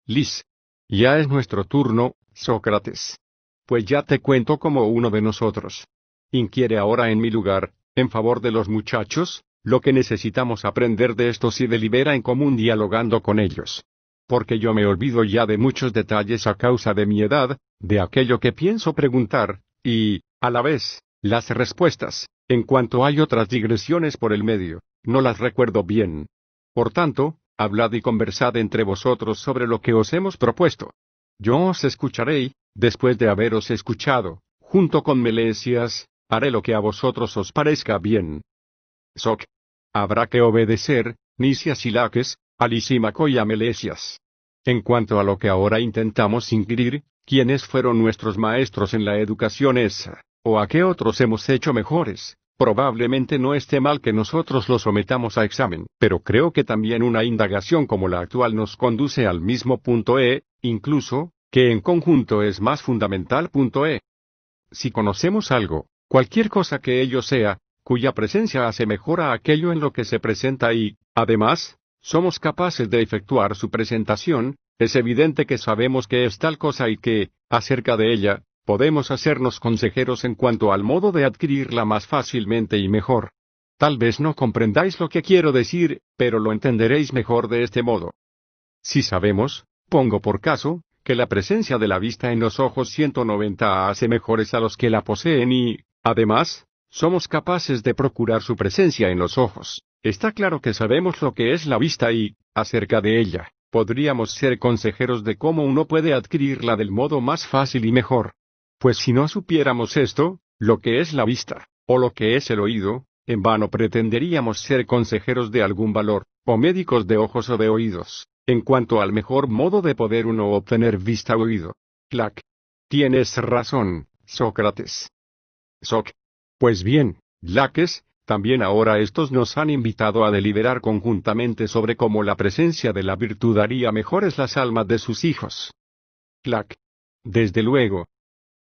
Lis. Ya es nuestro turno, Sócrates. Pues ya te cuento como uno de nosotros. Inquiere ahora en mi lugar, en favor de los muchachos, lo que necesitamos aprender de estos y delibera en común dialogando con ellos. Porque yo me olvido ya de muchos detalles a causa de mi edad, de aquello que pienso preguntar, y, a la vez, las respuestas, en cuanto hay otras digresiones por el medio, no las recuerdo bien. Por tanto, hablad y conversad entre vosotros sobre lo que os hemos propuesto. Yo os escucharé y, después de haberos escuchado, junto con Melesias, haré lo que a vosotros os parezca bien. Soc. Habrá que obedecer, Nicias y Laques, a Lisímaco y a Melesias. En cuanto a lo que ahora intentamos inquirir, ¿quiénes fueron nuestros maestros en la educación esa, o a qué otros hemos hecho mejores? Probablemente no esté mal que nosotros lo sometamos a examen, pero creo que también una indagación como la actual nos conduce al mismo punto incluso, que en conjunto es más fundamental. Si conocemos algo, cualquier cosa que ello sea, cuya presencia hace mejor a aquello en lo que se presenta y, además, somos capaces de efectuar su presentación, es evidente que sabemos que es tal cosa y que, acerca de ella, podemos hacernos consejeros en cuanto al modo de adquirirla más fácilmente y mejor. Tal vez no comprendáis lo que quiero decir, pero lo entenderéis mejor de este modo. Si sabemos, pongo por caso, que la presencia de la vista en los ojos 190 hace mejores a los que la poseen y, además, somos capaces de procurar su presencia en los ojos. Está claro que sabemos lo que es la vista y, acerca de ella, podríamos ser consejeros de cómo uno puede adquirirla del modo más fácil y mejor. Pues si no supiéramos esto, lo que es la vista, o lo que es el oído, en vano pretenderíamos ser consejeros de algún valor, o médicos de ojos o de oídos, en cuanto al mejor modo de poder uno obtener vista o oído. Clac. Tienes razón, Sócrates. Soc. Pues bien, Laques, también ahora estos nos han invitado a deliberar conjuntamente sobre cómo la presencia de la virtud haría mejores las almas de sus hijos. Clac. Desde luego.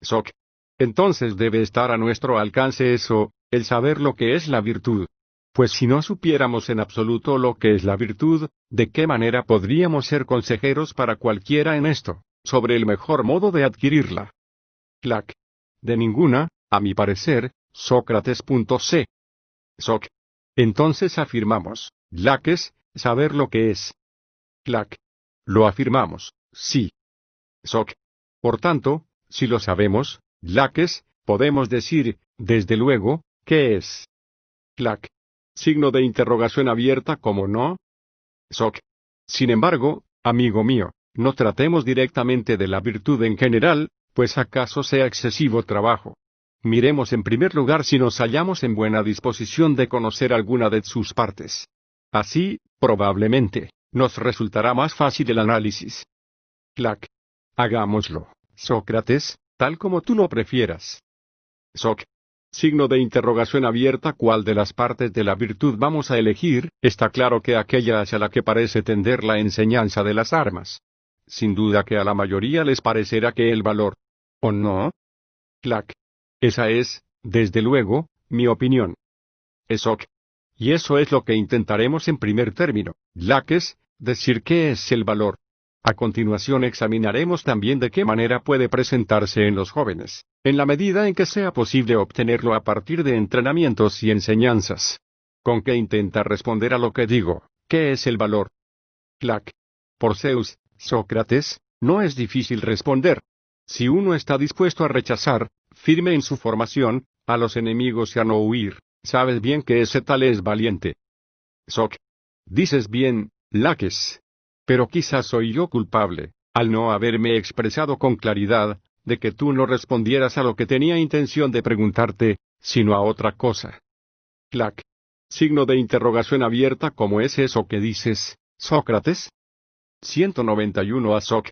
Soc. Entonces debe estar a nuestro alcance eso, el saber lo que es la virtud. Pues si no supiéramos en absoluto lo que es la virtud, ¿de qué manera podríamos ser consejeros para cualquiera en esto, sobre el mejor modo de adquirirla? Clac. De ninguna, a mi parecer, Sócrates.c. Soc. Entonces afirmamos, Laques, saber lo que es. Clac. Lo afirmamos, sí. Soc. Por tanto, si lo sabemos, Laques, podemos decir, desde luego, ¿qué es? Clac. Signo de interrogación abierta, ¿cómo no? Soc. Sin embargo, amigo mío, no tratemos directamente de la virtud en general, pues acaso sea excesivo trabajo. Miremos en primer lugar si nos hallamos en buena disposición de conocer alguna de sus partes. Así, probablemente, nos resultará más fácil el análisis. Clac. Hagámoslo, Sócrates, tal como tú lo prefieras. Soc. Signo de interrogación abierta. ¿Cuál de las partes de la virtud vamos a elegir? Está claro que aquella hacia la que parece tender la enseñanza de las armas. Sin duda que a la mayoría les parecerá que el valor. ¿O no? Clac. Esa es, desde luego, mi opinión. Soc. Y eso es lo que intentaremos en primer término, Laques, decir qué es el valor. A continuación examinaremos también de qué manera puede presentarse en los jóvenes, en la medida en que sea posible obtenerlo a partir de entrenamientos y enseñanzas. ¿Con qué intenta responder a lo que digo? ¿Qué es el valor? Clac. Por Zeus, Sócrates, no es difícil responder. Si uno está dispuesto a rechazar, firme en su formación, a los enemigos y a no huir, sabes bien que ese tal es valiente. Soc. Dices bien, Laques. Pero quizás soy yo culpable, al no haberme expresado con claridad, de que tú no respondieras a lo que tenía intención de preguntarte, sino a otra cosa. Clac. Signo de interrogación abierta. ¿Cómo es eso que dices, Sócrates? 191 a Soc.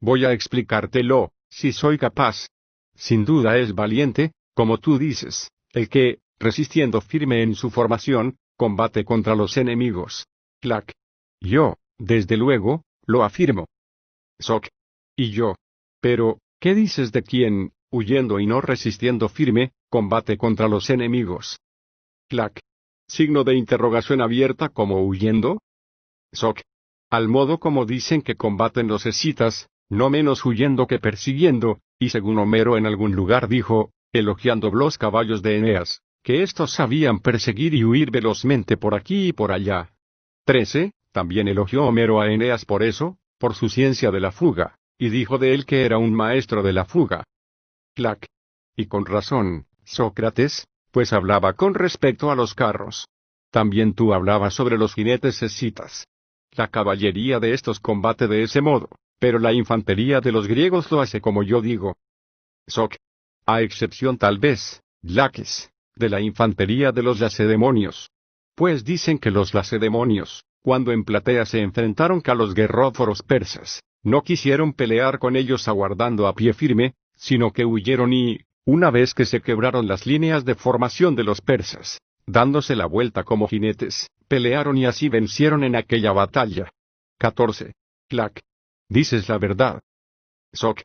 Voy a explicártelo, si soy capaz. Sin duda es valiente, como tú dices, el que, resistiendo firme en su formación, combate contra los enemigos. Clac. Yo, desde luego, lo afirmo. Soc. Y yo. Pero, ¿qué dices de quien, huyendo y no resistiendo firme, combate contra los enemigos? Clac. Signo de interrogación abierta. ¿Como huyendo? Soc. Al modo como dicen que combaten los escitas, no menos huyendo que persiguiendo, y según Homero en algún lugar dijo, elogiando los caballos de Eneas, que éstos sabían perseguir y huir velozmente por aquí y por allá. 13. También elogió Homero a Eneas por eso, por su ciencia de la fuga, y dijo de él que era un maestro de la fuga. Clac. Y con razón, Sócrates, pues hablaba con respecto a los carros. También tú hablabas sobre los jinetes escitas. La caballería de estos combate de ese modo, pero la infantería de los griegos lo hace como yo digo. Soc. A excepción tal vez, Laques, de la infantería de los lacedemonios. Pues dicen que los lacedemonios, cuando en Platea se enfrentaron a los guerróforos persas, no quisieron pelear con ellos aguardando a pie firme, sino que huyeron y, una vez que se quebraron las líneas de formación de los persas, dándose la vuelta como jinetes, pelearon y así vencieron en aquella batalla. 14. Clac. Dices la verdad. Soc.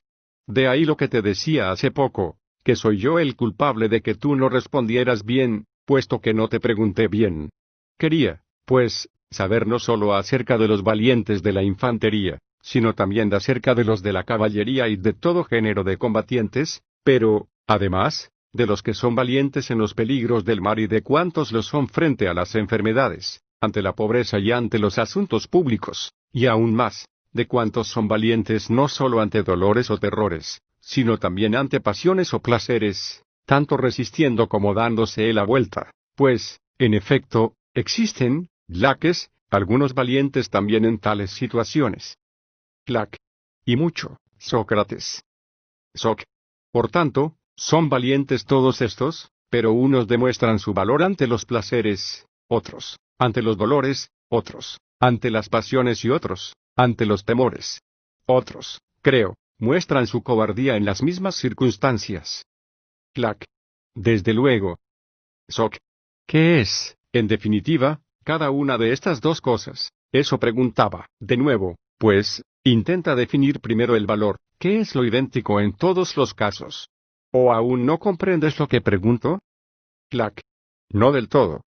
De ahí lo que te decía hace poco, que soy yo el culpable de que tú no respondieras bien, puesto que no te pregunté bien. Quería, pues, saber no solo acerca de los valientes de la infantería, sino también acerca de los de la caballería y de todo género de combatientes, pero, además, de los que son valientes en los peligros del mar y de cuántos lo son frente a las enfermedades, ante la pobreza y ante los asuntos públicos, y aún más, de cuántos son valientes no solo ante dolores o terrores, sino también ante pasiones o placeres, tanto resistiendo como dándose la vuelta, pues, en efecto, existen, Laques, algunos valientes también en tales situaciones. Clac. Y mucho, Sócrates. Soc. Por tanto, son valientes todos estos, pero unos demuestran su valor ante los placeres, otros, ante los dolores, otros, ante las pasiones y otros, ante los temores. Otros, creo, muestran su cobardía en las mismas circunstancias. Clac. Desde luego. Soc. ¿Qué es, en definitiva, cada una de estas dos cosas? Eso preguntaba, de nuevo, pues, intenta definir primero el valor, ¿qué es lo idéntico en todos los casos? ¿O aún no comprendes lo que pregunto? Clac. No del todo.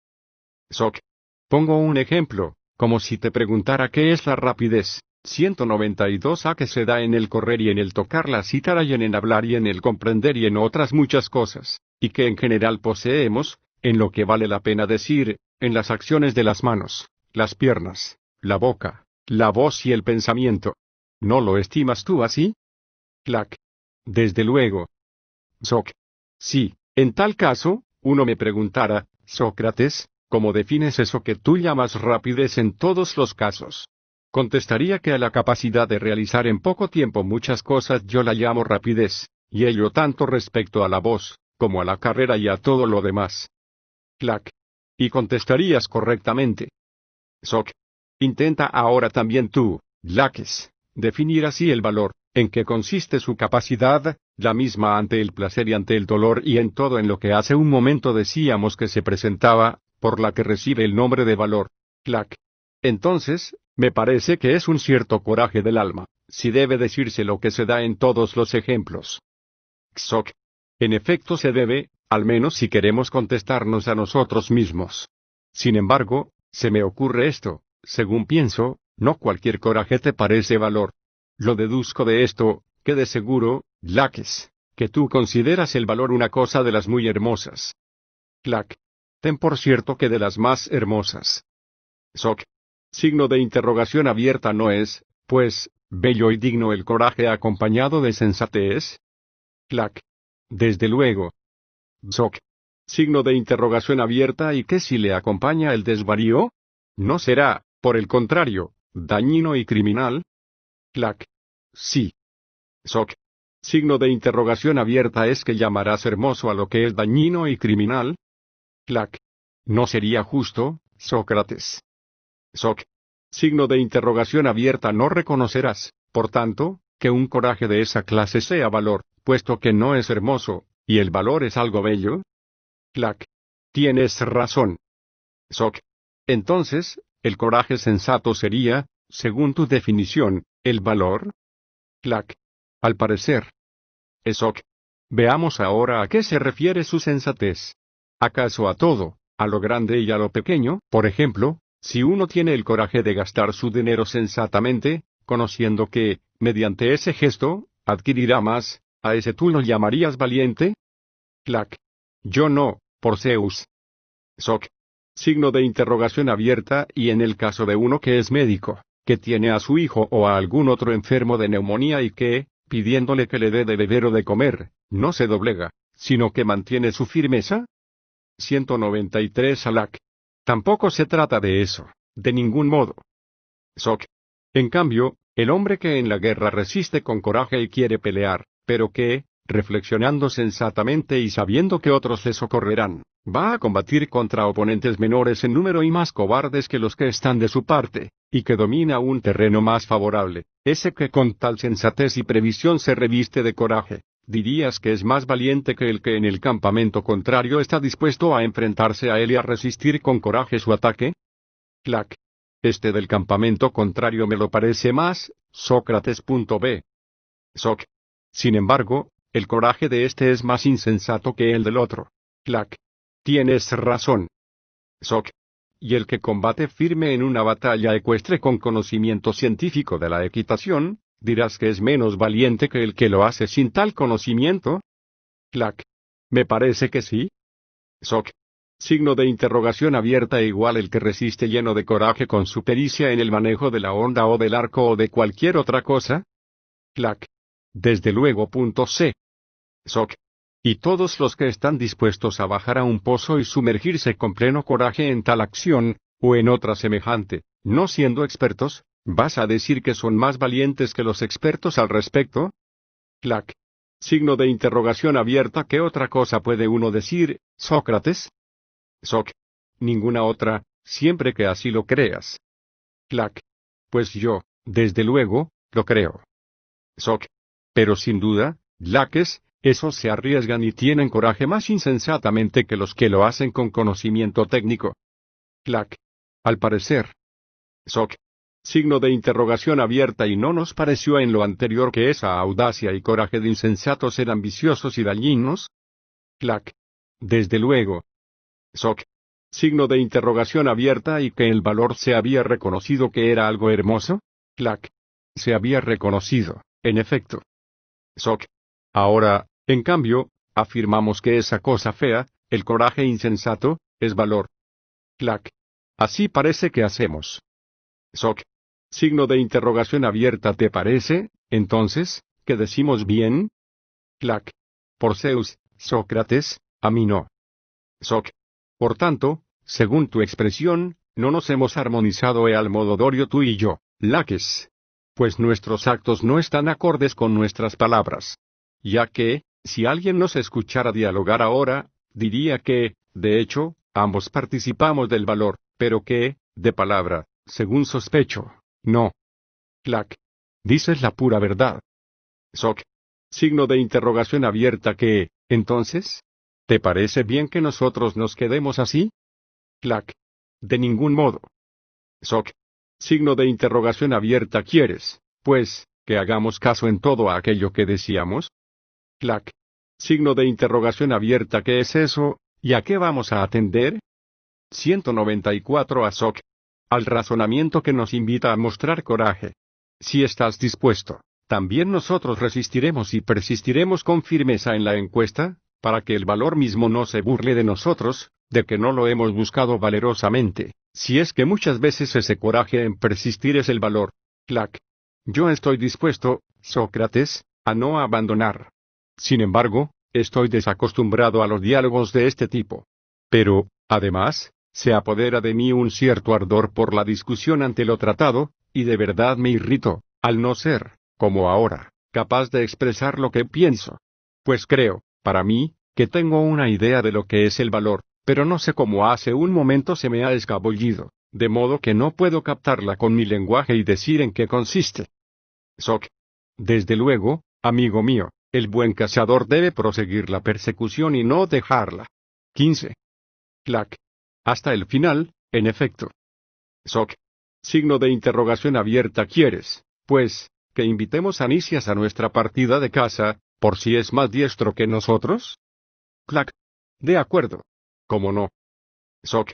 Soc. Pongo un ejemplo, como si te preguntara qué es la rapidez. 192 a que se da en el correr y en el tocar la cítara y en el hablar y en el comprender y en otras muchas cosas, y que en general poseemos, en lo que vale la pena decir, en las acciones de las manos, las piernas, la boca, la voz y el pensamiento. ¿No lo estimas tú así? Clac. Desde luego. Soc. Sí, en tal caso, uno me preguntara, Sócrates, ¿cómo defines eso que tú llamas rapidez en todos los casos? Contestaría que a la capacidad de realizar en poco tiempo muchas cosas yo la llamo rapidez, y ello tanto respecto a la voz, como a la carrera y a todo lo demás. Clac. Y contestarías correctamente. Soc. Intenta ahora también tú, Laques, definir así el valor, en que consiste su capacidad, la misma ante el placer y ante el dolor y en todo en lo que hace un momento decíamos que se presentaba, por la que recibe el nombre de valor. Clac. Entonces, me parece que es un cierto coraje del alma, si debe decirse lo que se da en todos los ejemplos. Soc. En efecto se debe, al menos si queremos contestarnos a nosotros mismos. Sin embargo, se me ocurre esto, según pienso, no cualquier coraje te parece valor. Lo deduzco de esto, que de seguro, Laques, que tú consideras el valor una cosa de las muy hermosas. Clac. Ten por cierto que de las más hermosas. Soc. Signo de interrogación abierta no es, pues, bello y digno el coraje acompañado de sensatez. Clac. Desde luego. Soc. Signo de interrogación abierta y que si le acompaña el desvarío, ¿no será, por el contrario, dañino y criminal? Clac. Sí. Soc. Signo de interrogación abierta es que llamarás hermoso a lo que es dañino y criminal. Clac. ¿No sería justo, Sócrates? Soc. Signo de interrogación abierta no reconocerás, por tanto, que un coraje de esa clase sea valor, puesto que no es hermoso, y el valor es algo bello. Clac. Tienes razón. Soc. Entonces, el coraje sensato sería, según tu definición, el valor. Clac. Al parecer. Soc. Veamos ahora a qué se refiere su sensatez. ¿Acaso a todo, a lo grande y a lo pequeño? Por ejemplo, si uno tiene el coraje de gastar su dinero sensatamente, conociendo que, mediante ese gesto, adquirirá más, ¿a ese tú lo llamarías valiente? Clac. Yo no, por Zeus. Soc. Signo de interrogación abierta y en el caso de uno que es médico, que tiene a su hijo o a algún otro enfermo de neumonía y que, pidiéndole que le dé de beber o de comer, no se doblega, sino que mantiene su firmeza. 193 Alac. Tampoco se trata de eso, de ningún modo. Soc. En cambio, el hombre que en la guerra resiste con coraje y quiere pelear, pero que, reflexionando sensatamente y sabiendo que otros le socorrerán, va a combatir contra oponentes menores en número y más cobardes que los que están de su parte, y que domina un terreno más favorable, ese que con tal sensatez y previsión se reviste de coraje, ¿dirías que es más valiente que el que en el campamento contrario está dispuesto a enfrentarse a él y a resistir con coraje su ataque? Clac. Este del campamento contrario me lo parece más, Sócrates.b. Soc. Sin embargo, el coraje de este es más insensato que el del otro. Clac. Tienes razón. Soc. Y el que combate firme en una batalla ecuestre con conocimiento científico de la equitación, dirás que es menos valiente que el que lo hace sin tal conocimiento. Clac. Me parece que sí. Soc. Signo de interrogación abierta e igual el que resiste lleno de coraje con su pericia en el manejo de la honda o del arco o de cualquier otra cosa. Clac. Desde luego. C. Soc. Y todos los que están dispuestos a bajar a un pozo y sumergirse con pleno coraje en tal acción, o en otra semejante, no siendo expertos, ¿vas a decir que son más valientes que los expertos al respecto? Clac. Signo de interrogación abierta. ¿Qué otra cosa puede uno decir, Sócrates? Soc. Ninguna otra, siempre que así lo creas. Clac. Pues yo, desde luego, lo creo. Soc. Pero sin duda, Laques, esos se arriesgan y tienen coraje más insensatamente que los que lo hacen con conocimiento técnico. Clac. Al parecer. Soc. Signo de interrogación abierta. ¿Y no nos pareció en lo anterior que esa audacia y coraje de insensatos eran viciosos y dañinos? Clac. Desde luego. Soc. Signo de interrogación abierta. ¿Y que el valor se había reconocido que era algo hermoso? Clac. Se había reconocido, en efecto. Soc. Ahora, en cambio, afirmamos que esa cosa fea, el coraje insensato, es valor. Clac. Así parece que hacemos. Soc. Signo de interrogación abierta. ¿Te parece, entonces, que decimos bien? Clac. Por Zeus, Sócrates, a mí no. Soc. Por tanto, según tu expresión, no nos hemos armonizado al modo dorio tú y yo, Laques. Pues nuestros actos no están acordes con nuestras palabras. Ya que, si alguien nos escuchara dialogar ahora, diría que, de hecho, ambos participamos del valor, pero que, de palabra, según sospecho, no. Clac. Dices la pura verdad. Soc. Signo de interrogación abierta. ¿Que, entonces? ¿Te parece bien que nosotros nos quedemos así? Clac. De ningún modo. Soc. Signo de interrogación abierta. ¿Quieres, pues, que hagamos caso en todo a aquello que decíamos? Clac. Signo de interrogación abierta. ¿Qué es eso, y a qué vamos a atender? 194 a Soc. Al razonamiento que nos invita a mostrar coraje. Si estás dispuesto, también nosotros resistiremos y persistiremos con firmeza en la encuesta, para que el valor mismo no se burle de nosotros, de que no lo hemos buscado valerosamente, si es que muchas veces ese coraje en persistir es el valor. Clac. Yo estoy dispuesto, Sócrates, a no abandonar. Sin embargo, estoy desacostumbrado a los diálogos de este tipo. Pero, además, se apodera de mí un cierto ardor por la discusión ante lo tratado, y de verdad me irrito, al no ser, como ahora, capaz de expresar lo que pienso. Pues creo, para mí, que tengo una idea de lo que es el valor, pero no sé cómo hace un momento se me ha escabullido, de modo que no puedo captarla con mi lenguaje y decir en qué consiste. Soc. Desde luego, amigo mío, el buen cazador debe proseguir la persecución y no dejarla. 15. Clac. Hasta el final, en efecto. Soc. Signo de interrogación abierta. ¿Quieres, pues, que invitemos a Nicias a nuestra partida de caza, por si es más diestro que nosotros? Clac. De acuerdo. ¿Cómo no? Soc.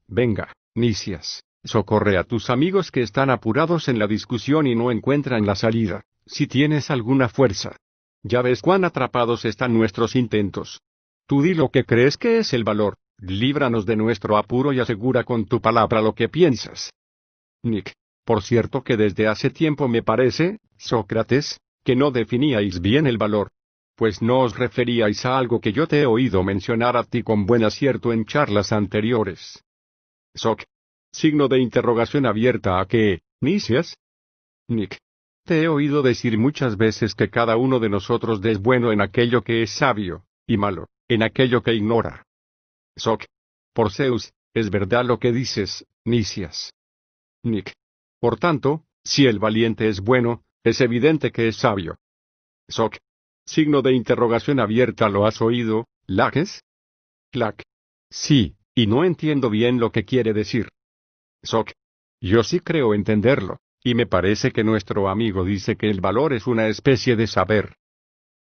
Venga, Nicias, socorre a tus amigos que están apurados en la discusión y no encuentran la salida, si tienes alguna fuerza. Ya ves cuán atrapados están nuestros intentos. Tú di lo que crees que es el valor, líbranos de nuestro apuro y asegura con tu palabra lo que piensas. Nick. Por cierto que desde hace tiempo me parece, Sócrates, que no definíais bien el valor. Pues no os referíais a algo que yo te he oído mencionar a ti con buen acierto en charlas anteriores. Soc. Signo de interrogación abierta. ¿A qué, Nicias? Nick. Te he oído decir muchas veces que cada uno de nosotros es bueno en aquello que es sabio, y malo, en aquello que ignora. Soc. Por Zeus, es verdad lo que dices, Nicias. Nick. Por tanto, si el valiente es bueno, es evidente que es sabio. Soc. Signo de interrogación abierta. ¿Lo has oído, Laques? Clac. Sí, y no entiendo bien lo que quiere decir. Soc. Yo sí creo entenderlo, y me parece que nuestro amigo dice que el valor es una especie de saber.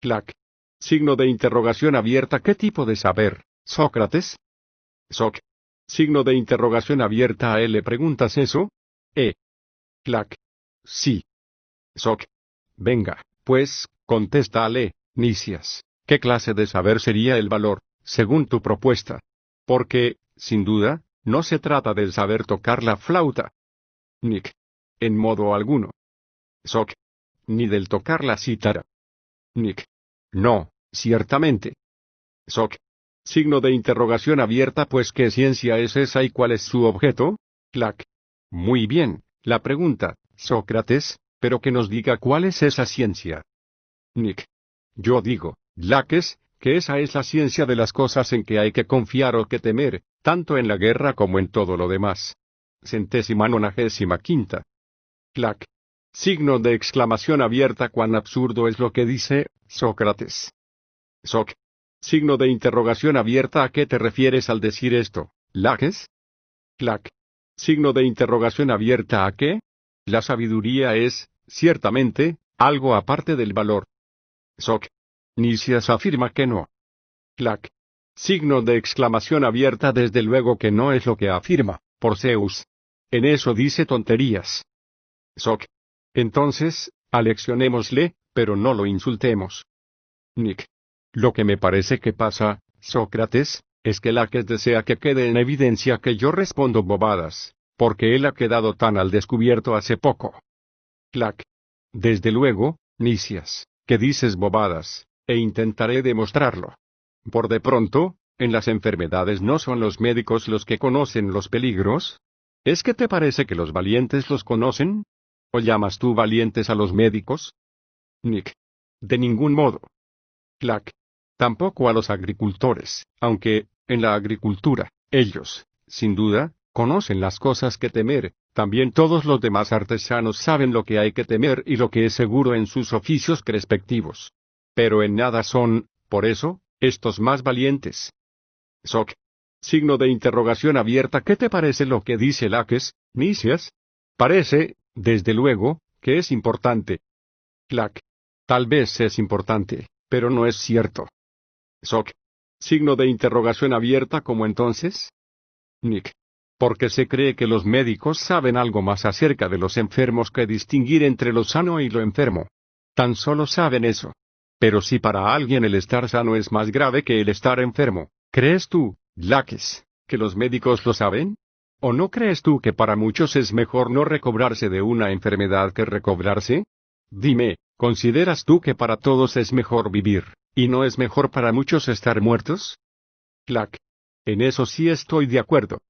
Clac. Signo de interrogación abierta. ¿Qué tipo de saber, Sócrates? Soc. Signo de interrogación abierta. ¿A él le preguntas eso? Clac. Sí. Soc. Venga, pues, contéstale, Nicias. ¿Qué clase de saber sería el valor, según tu propuesta? Porque, sin duda, no se trata del saber tocar la flauta. Nick. En modo alguno. Soc. Ni del tocar la cítara. Nick. No, ciertamente. Soc. Signo de interrogación abierta. Pues ¿qué ciencia es esa y cuál es su objeto? Clac. Muy bien, la pregunta, Sócrates, pero que nos diga cuál es esa ciencia. Nick. Yo digo, Laques, que esa es la ciencia de las cosas en que hay que confiar o que temer, tanto en la guerra como en todo lo demás. 95ª. Clac. Signo de exclamación abierta. ¿Cuán absurdo es lo que dice, Sócrates? Soc. Signo de interrogación abierta. ¿A qué te refieres al decir esto, Laques? Clac. Signo de interrogación abierta. ¿A qué? La sabiduría es, ciertamente, algo aparte del valor. Soc. Nicias afirma que no. Clac. Signo de exclamación abierta. Desde luego que no es lo que afirma, por Zeus. En eso dice tonterías. Soc. Entonces, aleccionémosle, pero no lo insultemos. Nick. Lo que me parece que pasa, Sócrates, es que Laques desea que quede en evidencia que yo respondo bobadas, porque él ha quedado tan al descubierto hace poco. Clac. Desde luego, Nicias, que dices bobadas, e intentaré demostrarlo. Por de pronto, en las enfermedades no son los médicos los que conocen los peligros. ¿Es que te parece que los valientes los conocen? ¿O llamas tú valientes a los médicos? Nick. De ningún modo. Clac. Tampoco a los agricultores, aunque, en la agricultura, ellos, sin duda, conocen las cosas que temer. También todos los demás artesanos saben lo que hay que temer y lo que es seguro en sus oficios respectivos. Pero en nada son, por eso, estos más valientes. Soc. Signo de interrogación abierta. ¿Qué te parece lo que dice Laques, Nicias? Parece, desde luego, que es importante. Clac. Tal vez es importante, pero no es cierto. Soc. Signo de interrogación abierta. ¿Cómo entonces? Nick. Porque se cree que los médicos saben algo más acerca de los enfermos que distinguir entre lo sano y lo enfermo. Tan solo saben eso. Pero si para alguien el estar sano es más grave que el estar enfermo, ¿crees tú, Laques, que los médicos lo saben? ¿O no crees tú que para muchos es mejor no recobrarse de una enfermedad que recobrarse? Dime, ¿consideras tú que para todos es mejor vivir, y no es mejor para muchos estar muertos? Clack. En eso sí estoy de acuerdo.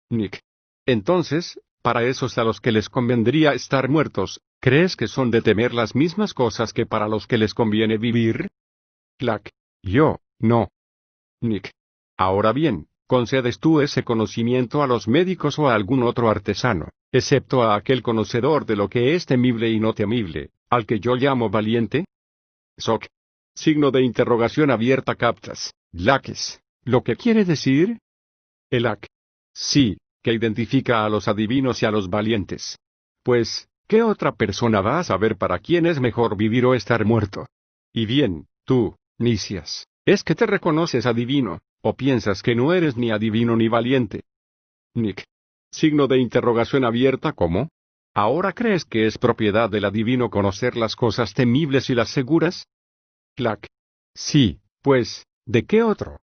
Nick. Entonces, para esos a los que les convendría estar muertos, ¿crees que son de temer las mismas cosas que para los que les conviene vivir? Clack. Yo, no. Nick. Ahora bien, ¿concedes tú ese conocimiento a los médicos o a algún otro artesano, excepto a aquel conocedor de lo que es temible y no temible, al que yo llamo valiente? Soc. Signo de interrogación abierta. ¿Captas, Laques, lo que quiere decir? Elac. Sí, que identifica a los adivinos y a los valientes. Pues, ¿qué otra persona va a saber para quién es mejor vivir o estar muerto? Y bien, tú, Nicias, ¿es que te reconoces adivino, o piensas que no eres ni adivino ni valiente? Nick. Signo de interrogación abierta. ¿Cómo? ¿Ahora crees que es propiedad del adivino conocer las cosas temibles y las seguras? Clack. Sí, pues, ¿de qué otro?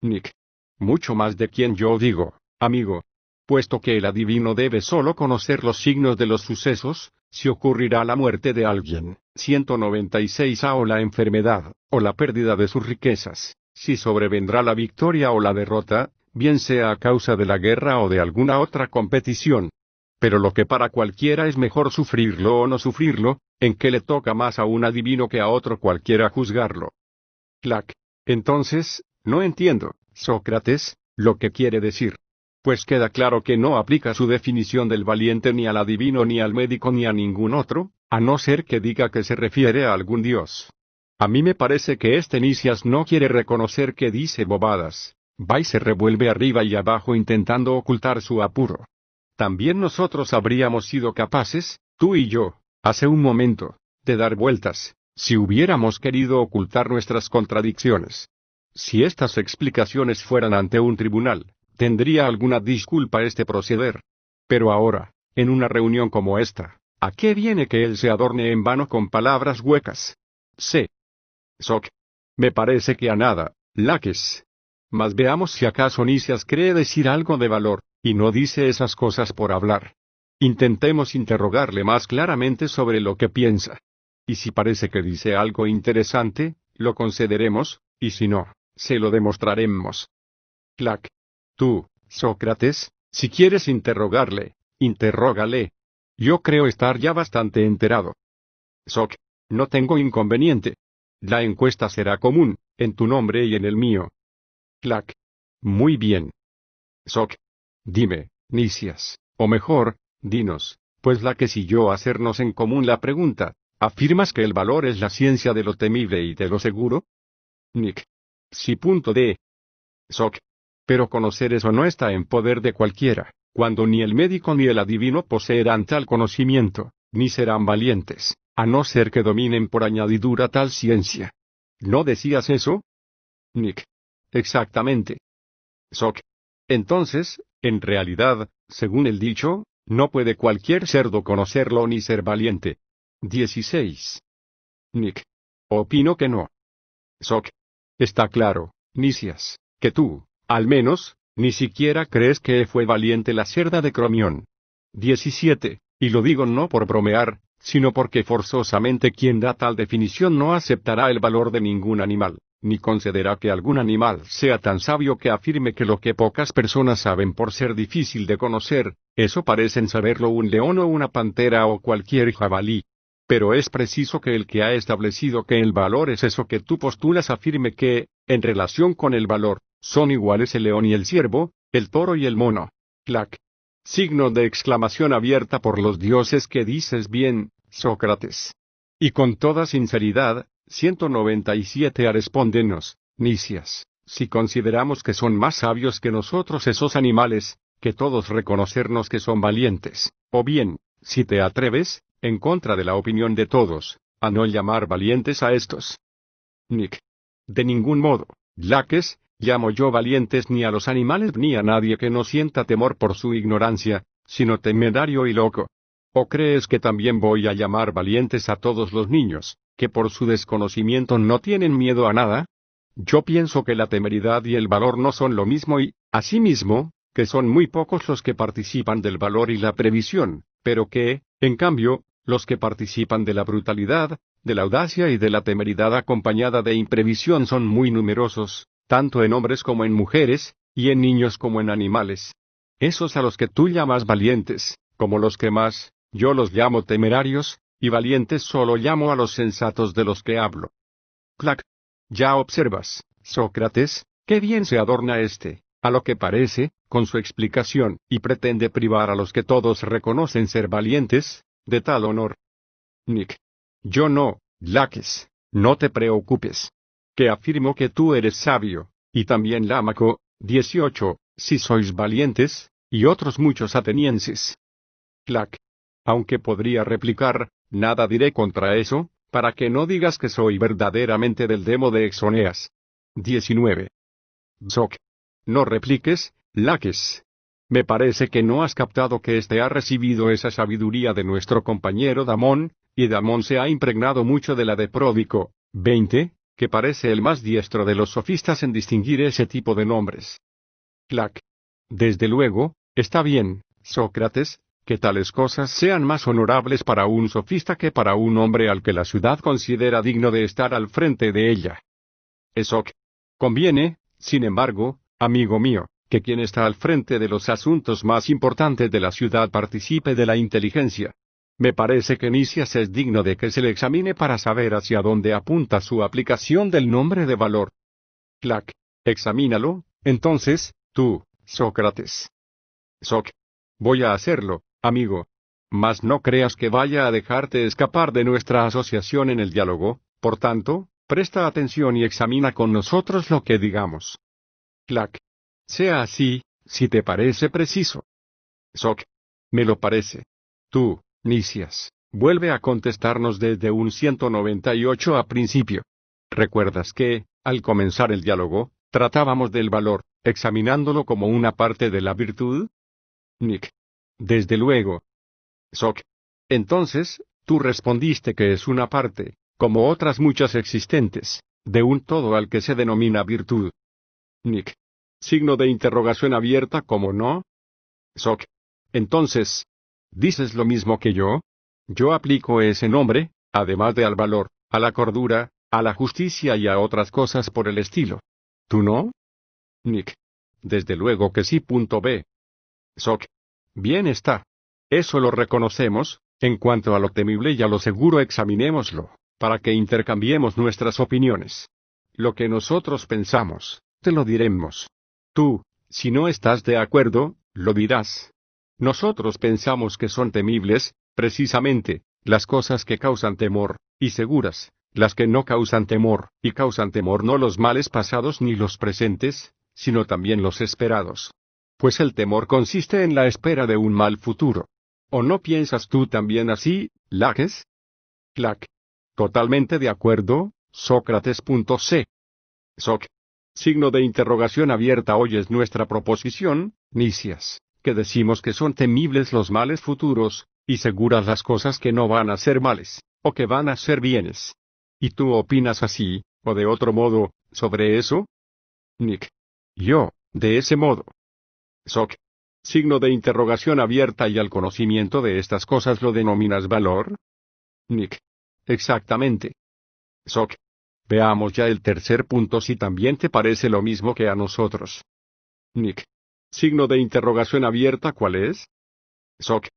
Nick. Mucho más de quien yo digo, amigo. Puesto que el adivino debe solo conocer los signos de los sucesos, si ocurrirá la muerte de alguien, 196a, o la enfermedad, o la pérdida de sus riquezas, si sobrevendrá la victoria o la derrota, bien sea a causa de la guerra o de alguna otra competición. Pero lo que para cualquiera es mejor sufrirlo o no sufrirlo, ¿en qué le toca más a un adivino que a otro cualquiera juzgarlo? Clack. Entonces, no entiendo, Sócrates, lo que quiere decir. Pues queda claro que no aplica su definición del valiente ni al adivino ni al médico ni a ningún otro, a no ser que diga que se refiere a algún dios. A mí me parece que este Nicias no quiere reconocer que dice bobadas, va y se revuelve arriba y abajo intentando ocultar su apuro. También nosotros habríamos sido capaces, tú y yo, hace un momento, de dar vueltas, si hubiéramos querido ocultar nuestras contradicciones. Si estas explicaciones fueran ante un tribunal, tendría alguna disculpa este proceder. Pero ahora, en una reunión como esta, ¿a qué viene que él se adorne en vano con palabras huecas? Sé. Soc. Me parece que a nada, Laques. Mas veamos si acaso Nicias cree decir algo de valor, y no dice esas cosas por hablar. Intentemos interrogarle más claramente sobre lo que piensa. Y si parece que dice algo interesante, lo concederemos, y si no, se lo demostraremos. Clack. Tú, Sócrates, si quieres interrogarle, interrógale. Yo creo estar ya bastante enterado. Soc. No tengo inconveniente. La encuesta será común, en tu nombre y en el mío. Clack. Muy bien. Soc. Dime, Nicias, o mejor, dinos, pues Laques y yo hacernos en común la pregunta, ¿afirmas que el valor es la ciencia de lo temible y de lo seguro? Nick. Sí. De. Soc. Pero conocer eso no está en poder de cualquiera, cuando ni el médico ni el adivino poseerán tal conocimiento, ni serán valientes, a no ser que dominen por añadidura tal ciencia. ¿No decías eso? Nick. Exactamente. Soc. Entonces, en realidad, según el dicho, no puede cualquier cerdo conocerlo ni ser valiente. 16. Nick. Opino que no. Soc. Está claro, Nicias, que tú, al menos, ni siquiera crees que fue valiente la cerda de Cromión. 17. Y lo digo no por bromear, sino porque forzosamente quien da tal definición no aceptará el valor de ningún animal, ni concederá que algún animal sea tan sabio que afirme que lo que pocas personas saben por ser difícil de conocer, eso parecen saberlo un león o una pantera o cualquier jabalí. Pero es preciso que el que ha establecido que el valor es eso que tú postulas afirme que, en relación con el valor, son iguales el león y el ciervo, el toro y el mono. Clack. Signo de exclamación abierta por los dioses. Que dices bien, Sócrates. Y con toda sinceridad, 197. Respóndenos, Nicias, si consideramos que son más sabios que nosotros esos animales, que todos reconocernos que son valientes, o bien, si te atreves, en contra de la opinión de todos, a no llamar valientes a estos. Nick. De ningún modo, Laques, llamo yo valientes ni a los animales ni a nadie que no sienta temor por su ignorancia, sino temerario y loco. ¿O crees que también voy a llamar valientes a todos los niños, que por su desconocimiento no tienen miedo a nada? Yo pienso que la temeridad y el valor no son lo mismo y, asimismo, que son muy pocos los que participan del valor y la previsión, pero que, en cambio, los que participan de la brutalidad, de la audacia y de la temeridad acompañada de imprevisión son muy numerosos, tanto en hombres como en mujeres, y en niños como en animales. Esos a los que tú llamas valientes, como los que más, yo los llamo temerarios, y valientes solo llamo a los sensatos de los que hablo. Clac. Ya observas, Sócrates, qué bien se adorna a lo que parece, con su explicación, y pretende privar a los que todos reconocen ser valientes, de tal honor. Nick. Yo no, Laques, no te preocupes. Que afirmo que tú eres sabio, y también Lámaco, 18, si sois valientes, y otros muchos atenienses. Clac. Aunque podría replicar, nada diré contra eso, para que no digas que soy verdaderamente del demo de Exoneas. 19. Soc. No repliques, Laques. Me parece que no has captado que éste ha recibido esa sabiduría de nuestro compañero Damón, y Damón se ha impregnado mucho de la de Pródico, 20, que parece el más diestro de los sofistas en distinguir ese tipo de nombres. Clac. Desde luego, está bien, Sócrates, que tales cosas sean más honorables para un sofista que para un hombre al que la ciudad considera digno de estar al frente de ella. Esoc. Conviene, sin embargo, amigo mío, que quien está al frente de los asuntos más importantes de la ciudad participe de la inteligencia. Me parece que Nicias es digno de que se le examine para saber hacia dónde apunta su aplicación del nombre de valor. Clac. Examínalo, entonces, tú, Sócrates. Soc. Voy a hacerlo, amigo. Mas no creas que vaya a dejarte escapar de nuestra asociación en el diálogo, por tanto, presta atención y examina con nosotros lo que digamos. Clac. Sea así, si te parece preciso. Soc. Me lo parece. Tú, Nicias, vuelve a contestarnos desde un 198 a principio. ¿Recuerdas que, al comenzar el diálogo, tratábamos del valor, examinándolo como una parte de la virtud? Nick. Desde luego. Soc. Entonces, tú respondiste que es una parte, como otras muchas existentes, de un todo al que se denomina virtud. Nick. Signo de interrogación abierta, ¿cómo no? Soc. Entonces, ¿dices lo mismo que yo? Yo aplico ese nombre, además de al valor, a la cordura, a la justicia y a otras cosas por el estilo. ¿Tú no? Nick. Desde luego que sí. B. Soc. Bien está. Eso lo reconocemos, en cuanto a lo temible y a lo seguro examinémoslo, para que intercambiemos nuestras opiniones. Lo que nosotros pensamos, te lo diremos. Tú, si no estás de acuerdo, lo dirás. Nosotros pensamos que son temibles, precisamente, las cosas que causan temor, y seguras, las que no causan temor, y causan temor no los males pasados ni los presentes, sino también los esperados. Pues el temor consiste en la espera de un mal futuro. ¿O no piensas tú también así, Laques? Clac. Totalmente de acuerdo, Sócrates.c. Soc. Signo de interrogación abierta. ¿Oyes nuestra proposición, Nicias, que decimos que son temibles los males futuros, y seguras las cosas que no van a ser males, o que van a ser bienes? ¿Y tú opinas así, o de otro modo, sobre eso? Nick. Yo, de ese modo. Soc. Signo de interrogación abierta. ¿Y al conocimiento de estas cosas lo denominas valor? Nick. Exactamente. Soc. Veamos ya el tercer punto si también te parece lo mismo que a nosotros. Nick. Signo de interrogación abierta. ¿Cuál es? Soc.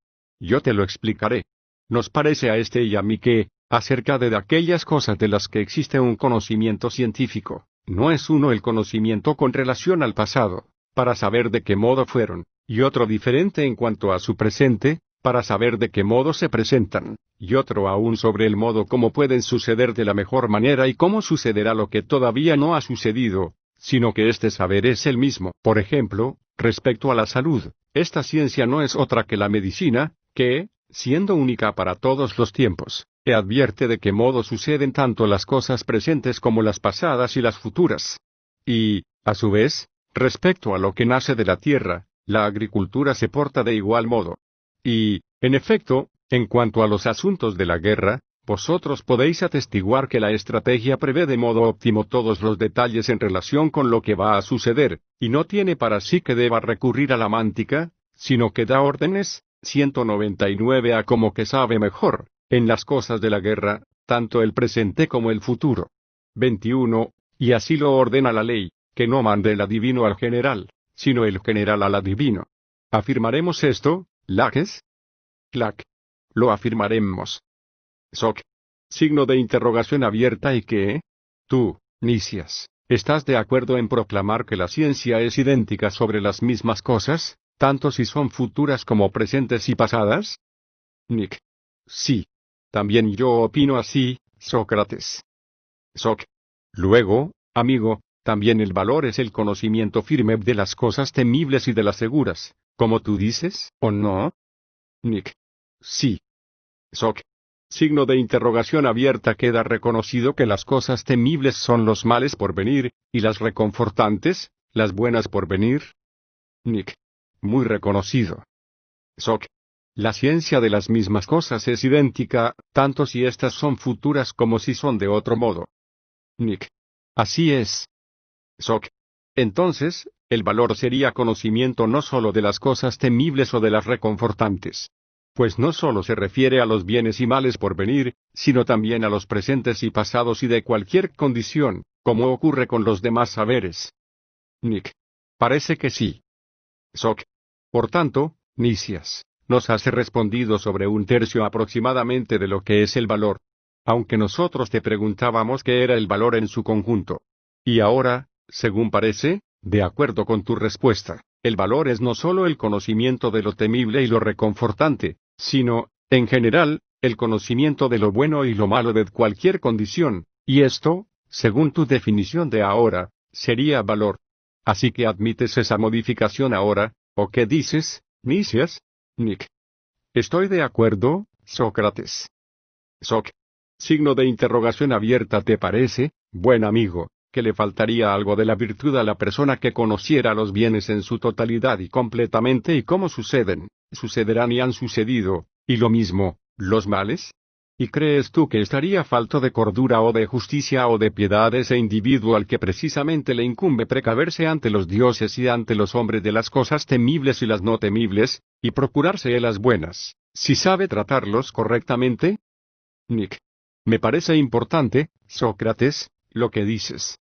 Yo te lo explicaré. Nos parece a este y a mí que, acerca de aquellas cosas de las que existe un conocimiento científico, no es uno el conocimiento con relación al pasado, para saber de qué modo fueron, y otro diferente en cuanto a su presente, para saber de qué modo se presentan, y otro aún sobre el modo como pueden suceder de la mejor manera y cómo sucederá lo que todavía no ha sucedido, sino que este saber es el mismo. Por ejemplo, respecto a la salud, esta ciencia no es otra que la medicina, que, siendo única para todos los tiempos, advierte de qué modo suceden tanto las cosas presentes como las pasadas y las futuras. Y, a su vez, respecto a lo que nace de la tierra, la agricultura se porta de igual modo. Y, en efecto, En cuanto a los asuntos de la guerra, vosotros podéis atestiguar que la estrategia prevé de modo óptimo todos los detalles en relación con lo que va a suceder, y no tiene para sí que deba recurrir a la mántica, sino que da órdenes, 199 a como que sabe mejor, en las cosas de la guerra, tanto el presente como el futuro. 21. Y así lo ordena la ley, que no mande el adivino al general, sino el general al adivino. ¿Afirmaremos esto, Laques? Clac. Lo afirmaremos. Soc. Signo de interrogación abierta. ¿Y qué? Tú, Nicias, ¿estás de acuerdo en proclamar que la ciencia es idéntica sobre las mismas cosas, tanto si son futuras como presentes y pasadas? Nick. Sí. También yo opino así, Sócrates. Soc. Luego, amigo, también el valor es el conocimiento firme de las cosas temibles y de las seguras, como tú dices, ¿o no? Nick. Sí. Soc. Signo de interrogación abierta. Queda reconocido que las cosas temibles son los males por venir, y las reconfortantes, las buenas por venir. Nick. Muy reconocido. Soc. La ciencia de las mismas cosas es idéntica, tanto si éstas son futuras como si son de otro modo. Nick. Así es. Soc. Entonces, el valor sería conocimiento no sólo de las cosas temibles o de las reconfortantes. Pues no sólo se refiere a los bienes y males por venir, sino también a los presentes y pasados y de cualquier condición, como ocurre con los demás saberes. Nick. Parece que sí. Soc. Por tanto, Nicias, nos has respondido sobre un tercio aproximadamente de lo que es el valor. Aunque nosotros te preguntábamos qué era el valor en su conjunto. Y ahora, según parece, de acuerdo con tu respuesta, el valor es no sólo el conocimiento de lo temible y lo reconfortante, sino, en general, el conocimiento de lo bueno y lo malo de cualquier condición, y esto, según tu definición de ahora, sería valor. Así que admites esa modificación ahora, ¿o qué dices, Nicias? Nick. Estoy de acuerdo, Sócrates. Soc. Signo de interrogación abierta. ¿Te parece, buen amigo, que le faltaría algo de la virtud a la persona que conociera los bienes en su totalidad y completamente y cómo suceden, sucederán y han sucedido, y lo mismo, los males? ¿Y crees tú que estaría falto de cordura o de justicia o de piedad ese individuo al que precisamente le incumbe precaverse ante los dioses y ante los hombres de las cosas temibles y las no temibles, y procurarse las buenas, si sabe tratarlos correctamente? Nick. Me parece importante, Sócrates, lo que dices.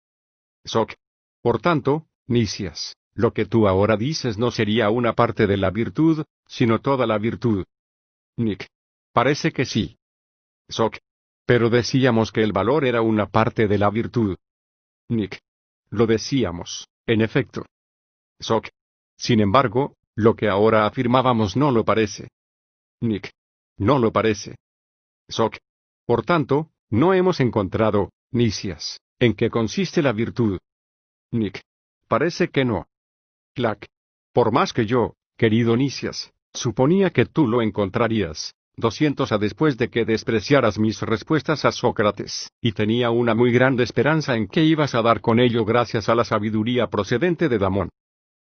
Soc. Por tanto, Nicias, lo que tú ahora dices no sería una parte de la virtud, sino toda la virtud. Nick. Parece que sí. Soc. Pero decíamos que el valor era una parte de la virtud. Nick. Lo decíamos, en efecto. Soc. Sin embargo, lo que ahora afirmábamos no lo parece. Nick. No lo parece. Soc. Por tanto, no hemos encontrado, Nicias, en qué consiste la virtud. Nick. Parece que no. Clac. Por más que yo, querido Nicias, suponía que tú lo encontrarías, 200 a después de que despreciaras mis respuestas a Sócrates, y tenía una muy grande esperanza en que ibas a dar con ello gracias a la sabiduría procedente de Damón.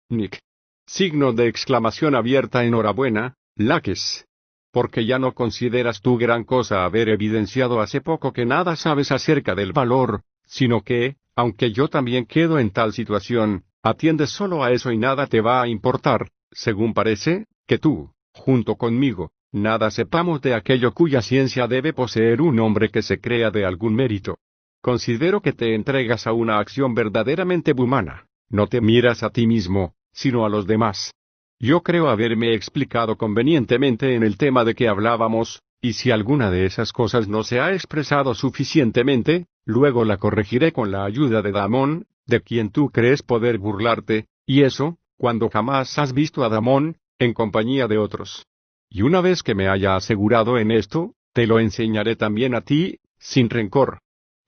Nick. Signo de exclamación abierta. Enhorabuena, Laques. Porque ya no consideras tú gran cosa haber evidenciado hace poco que nada sabes acerca del valor, sino que, aunque yo también quedo en tal situación, atiendes solo a eso y nada te va a importar, según parece, que tú, junto conmigo, nada sepamos de aquello cuya ciencia debe poseer un hombre que se crea de algún mérito. Considero que te entregas a una acción verdaderamente humana, no te miras a ti mismo, sino a los demás. Yo creo haberme explicado convenientemente en el tema de que hablábamos, y si alguna de esas cosas no se ha expresado suficientemente, luego la corregiré con la ayuda de Damón, de quien tú crees poder burlarte, y eso, cuando jamás has visto a Damón, en compañía de otros. Y una vez que me haya asegurado en esto, te lo enseñaré también a ti, sin rencor.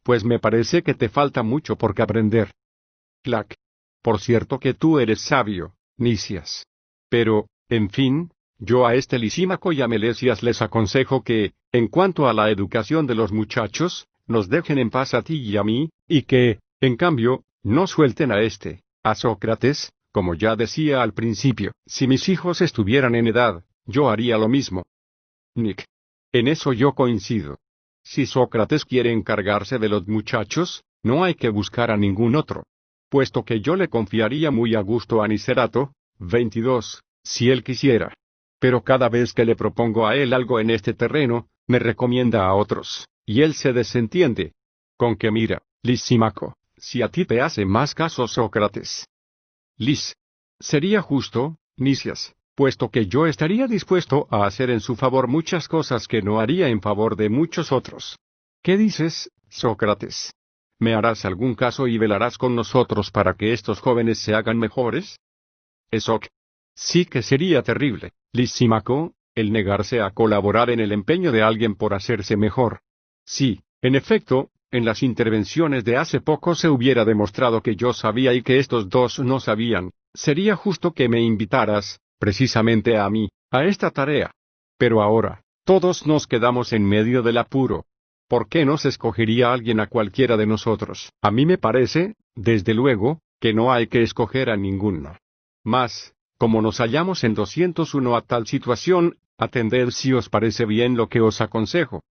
Pues me parece que te falta mucho por que aprender. Clac. Por cierto que tú eres sabio, Nicias. Pero, en fin, yo a este Lisímaco y a Melesias les aconsejo que, en cuanto a la educación de los muchachos, nos dejen en paz a ti y a mí, y que, en cambio, no suelten a Sócrates, como ya decía al principio. Si mis hijos estuvieran en edad, yo haría lo mismo. Nick. En eso yo coincido. Si Sócrates quiere encargarse de los muchachos, no hay que buscar a ningún otro. Puesto que yo le confiaría muy a gusto a Nicerato, 22, si él quisiera. Pero cada vez que le propongo a él algo en este terreno, me recomienda a otros, y él se desentiende. Con que mira, Lisímaco, si a ti te hace más caso Sócrates. Lis. Sería justo, Nicias, puesto que yo estaría dispuesto a hacer en su favor muchas cosas que no haría en favor de muchos otros. ¿Qué dices, Sócrates? ¿Me harás algún caso y velarás con nosotros para que estos jóvenes se hagan mejores? Esoc. Sí que sería terrible, Lisímaco, el negarse a colaborar en el empeño de alguien por hacerse mejor. Sí, en efecto, en las intervenciones de hace poco se hubiera demostrado que yo sabía y que estos dos no sabían. Sería justo que me invitaras, precisamente a mí, a esta tarea. Pero ahora, todos nos quedamos en medio del apuro. ¿Por qué no se escogería a alguien a cualquiera de nosotros? A mí me parece, desde luego, que no hay que escoger a ninguno. Mas, como nos hallamos en 201 a tal situación, atended si os parece bien lo que os aconsejo.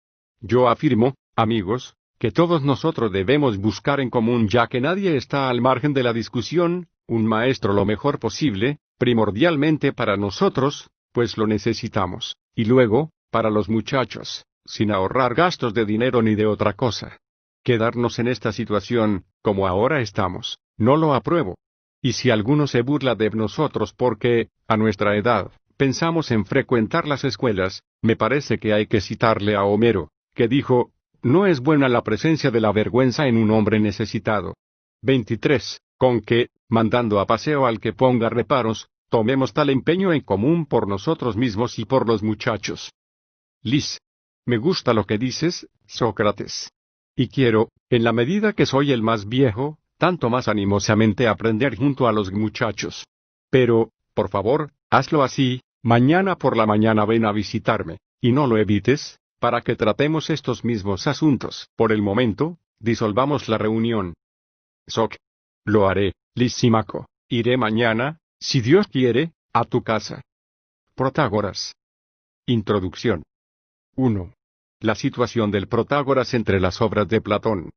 Yo afirmo, amigos, que todos nosotros debemos buscar en común, ya que nadie está al margen de la discusión, un maestro lo mejor posible, primordialmente para nosotros, pues lo necesitamos, y luego, para los muchachos, sin ahorrar gastos de dinero ni de otra cosa. Quedarnos en esta situación, como ahora estamos, no lo apruebo. Y si alguno se burla de nosotros porque, a nuestra edad, pensamos en frecuentar las escuelas, me parece que hay que citarle a Homero, que dijo, no es buena la presencia de la vergüenza en un hombre necesitado. 23. Con que, mandando a paseo al que ponga reparos, tomemos tal empeño en común por nosotros mismos y por los muchachos. Lis. Me gusta lo que dices, Sócrates. Y quiero, en la medida que soy el más viejo, tanto más animosamente aprender junto a los muchachos. Pero, por favor, hazlo así, mañana por la mañana ven a visitarme, y no lo evites, para que tratemos estos mismos asuntos. Por el momento, disolvamos la reunión. Soc. Lo haré, Lisímaco. Iré mañana, si Dios quiere, a tu casa. Protágoras. Introducción. 1. La situación del Protágoras entre las obras de Platón.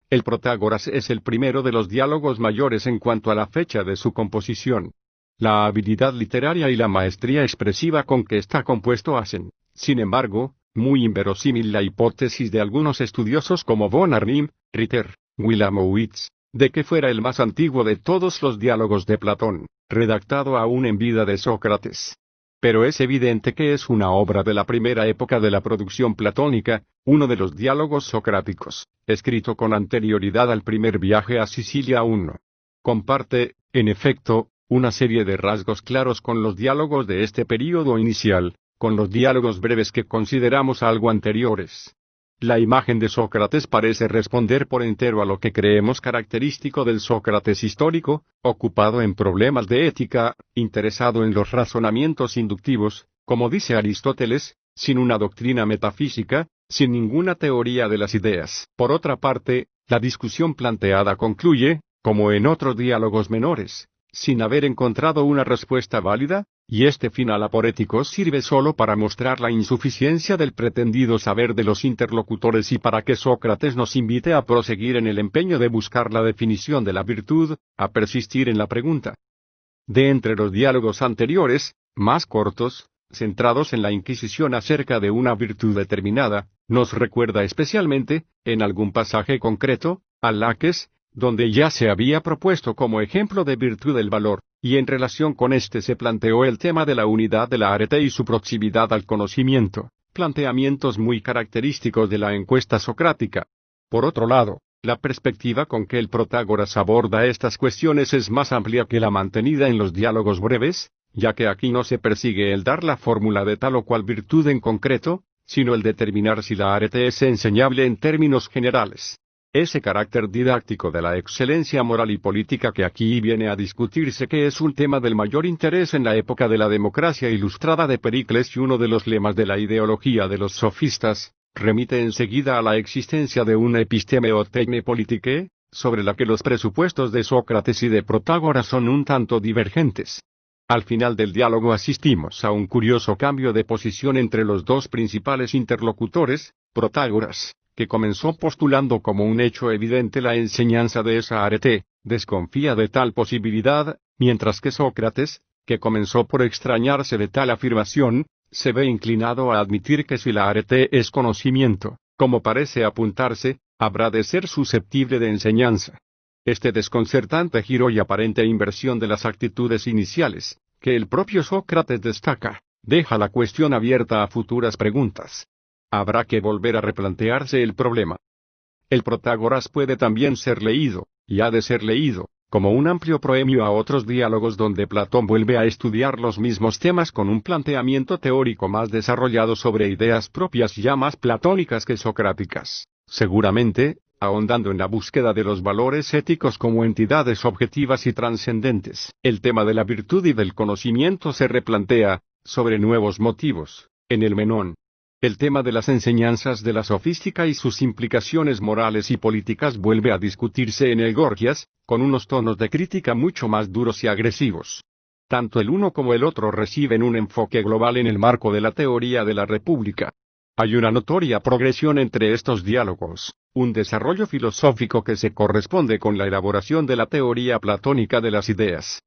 El Protágoras es el primero de los diálogos mayores en cuanto a la fecha de su composición. La habilidad literaria y la maestría expresiva con que está compuesto hacen, sin embargo, muy inverosímil la hipótesis de algunos estudiosos como von Arnim, Ritter, Wilamowitz, de que fuera el más antiguo de todos los diálogos de Platón, redactado aún en vida de Sócrates. Pero es evidente que es una obra de la primera época de la producción platónica, uno de los diálogos socráticos, escrito con anterioridad al primer viaje a Sicilia 1. Comparte, en efecto, una serie de rasgos claros con los diálogos de este período inicial, con los diálogos breves que consideramos algo anteriores. La imagen de Sócrates parece responder por entero a lo que creemos característico del Sócrates histórico, ocupado en problemas de ética, interesado en los razonamientos inductivos, como dice Aristóteles, sin una doctrina metafísica, sin ninguna teoría de las ideas. Por otra parte, la discusión planteada concluye, como en otros diálogos menores, sin haber encontrado una respuesta válida, y este final aporético sirve solo para mostrar la insuficiencia del pretendido saber de los interlocutores y para que Sócrates nos invite a proseguir en el empeño de buscar la definición de la virtud, a persistir en la pregunta. De entre los diálogos anteriores, más cortos, centrados en la inquisición acerca de una virtud determinada, nos recuerda especialmente, en algún pasaje concreto, a Laques, donde ya se había propuesto como ejemplo de virtud el valor, y en relación con este se planteó el tema de la unidad de la arete y su proximidad al conocimiento, planteamientos muy característicos de la encuesta socrática. Por otro lado, la perspectiva con que el Protágoras aborda estas cuestiones es más amplia que la mantenida en los diálogos breves, ya que aquí no se persigue el dar la fórmula de tal o cual virtud en concreto, sino el determinar si la arete es enseñable en términos generales. Ese carácter didáctico de la excelencia moral y política que aquí viene a discutirse, que es un tema del mayor interés en la época de la democracia ilustrada de Pericles y uno de los lemas de la ideología de los sofistas, remite enseguida a la existencia de una episteme o tecne politicae, sobre la que los presupuestos de Sócrates y de Protágoras son un tanto divergentes. Al final del diálogo asistimos a un curioso cambio de posición entre los dos principales interlocutores, Protágoras, que comenzó postulando como un hecho evidente la enseñanza de esa arete, desconfía de tal posibilidad, mientras que Sócrates, que comenzó por extrañarse de tal afirmación, se ve inclinado a admitir que si la arete es conocimiento, como parece apuntarse, habrá de ser susceptible de enseñanza. Este desconcertante giro y aparente inversión de las actitudes iniciales, que el propio Sócrates destaca, deja la cuestión abierta a futuras preguntas. Habrá que volver a replantearse el problema. El Protágoras puede también ser leído, y ha de ser leído, como un amplio proemio a otros diálogos donde Platón vuelve a estudiar los mismos temas con un planteamiento teórico más desarrollado sobre ideas propias ya más platónicas que socráticas, seguramente, ahondando en la búsqueda de los valores éticos como entidades objetivas y trascendentes. El tema de la virtud y del conocimiento se replantea, sobre nuevos motivos, en el Menón. El tema de las enseñanzas de la sofística y sus implicaciones morales y políticas vuelve a discutirse en el Gorgias, con unos tonos de crítica mucho más duros y agresivos. Tanto el uno como el otro reciben un enfoque global en el marco de la teoría de la República. Hay una notoria progresión entre estos diálogos, un desarrollo filosófico que se corresponde con la elaboración de la teoría platónica de las ideas.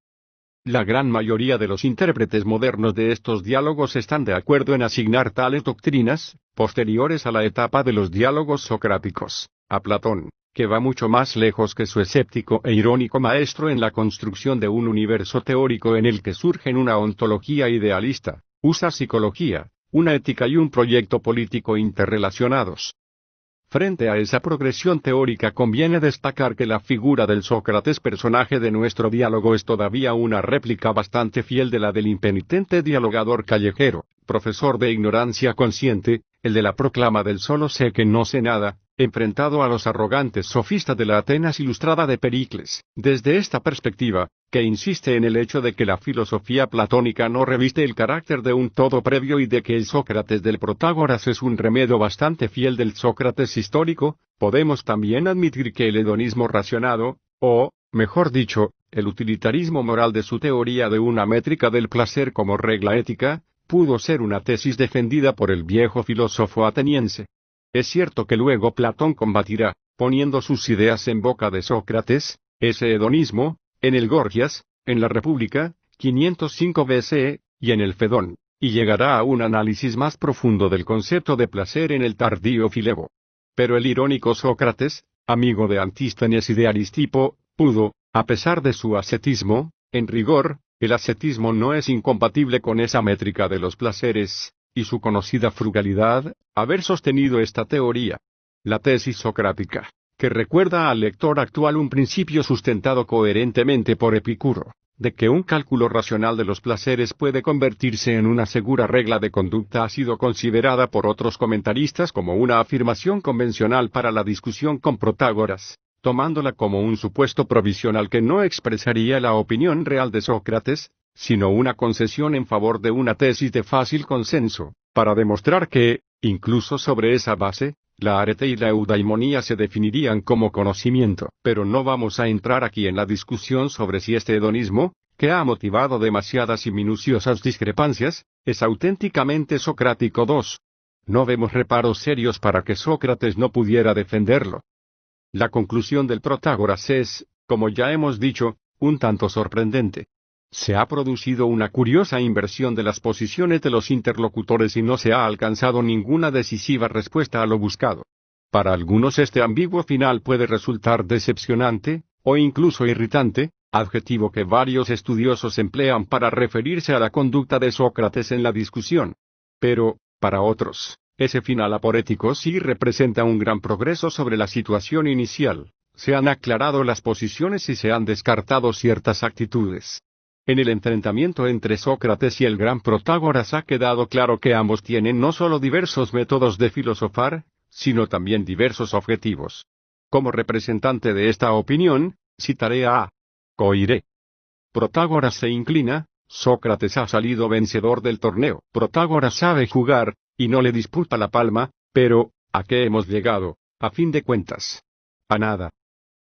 La gran mayoría de los intérpretes modernos de estos diálogos están de acuerdo en asignar tales doctrinas, posteriores a la etapa de los diálogos socráticos, a Platón, que va mucho más lejos que su escéptico e irónico maestro en la construcción de un universo teórico en el que surgen una ontología idealista, usa psicología, una ética y un proyecto político interrelacionados. Frente a esa progresión teórica conviene destacar que la figura del Sócrates personaje de nuestro diálogo es todavía una réplica bastante fiel de la del impenitente dialogador callejero, profesor de ignorancia consciente, el de la proclama del solo sé que no sé nada, enfrentado a los arrogantes sofistas de la Atenas ilustrada de Pericles. Desde esta perspectiva, que insiste en el hecho de que la filosofía platónica no reviste el carácter de un todo previo y de que el Sócrates del Protágoras es un remedio bastante fiel del Sócrates histórico, podemos también admitir que el hedonismo racionado, o, mejor dicho, el utilitarismo moral de su teoría de una métrica del placer como regla ética, pudo ser una tesis defendida por el viejo filósofo ateniense. Es cierto que luego Platón combatirá, poniendo sus ideas en boca de Sócrates, ese hedonismo, en el Gorgias, en la República, 505 BCE, y en el Fedón, y llegará a un análisis más profundo del concepto de placer en el tardío Filebo. Pero el irónico Sócrates, amigo de Antístenes y de Aristipo, pudo, a pesar de su ascetismo, en rigor, el ascetismo no es incompatible con esa métrica de los placeres, y su conocida frugalidad, haber sostenido esta teoría. La tesis socrática, que recuerda al lector actual un principio sustentado coherentemente por Epicuro, de que un cálculo racional de los placeres puede convertirse en una segura regla de conducta ha sido considerada por otros comentaristas como una afirmación convencional para la discusión con Protágoras, tomándola como un supuesto provisional que no expresaría la opinión real de Sócrates, sino una concesión en favor de una tesis de fácil consenso, para demostrar que, incluso sobre esa base, la arete y la eudaimonía se definirían como conocimiento. Pero no vamos a entrar aquí en la discusión sobre si este hedonismo, que ha motivado demasiadas y minuciosas discrepancias, es auténticamente socrático. 2. No vemos reparos serios para que Sócrates no pudiera defenderlo. La conclusión del Protágoras es, como ya hemos dicho, un tanto sorprendente. Se ha producido una curiosa inversión de las posiciones de los interlocutores y no se ha alcanzado ninguna decisiva respuesta a lo buscado. Para algunos este ambiguo final puede resultar decepcionante, o incluso irritante, adjetivo que varios estudiosos emplean para referirse a la conducta de Sócrates en la discusión. Pero, para otros, ese final aporético sí representa un gran progreso sobre la situación inicial. Se han aclarado las posiciones y se han descartado ciertas actitudes. En el enfrentamiento entre Sócrates y el gran Protágoras ha quedado claro que ambos tienen no solo diversos métodos de filosofar, sino también diversos objetivos. Como representante de esta opinión, citaré a Coiré. Protágoras se inclina, Sócrates ha salido vencedor del torneo. Protágoras sabe jugar, y no le disputa la palma, pero, ¿a qué hemos llegado, a fin de cuentas? A nada.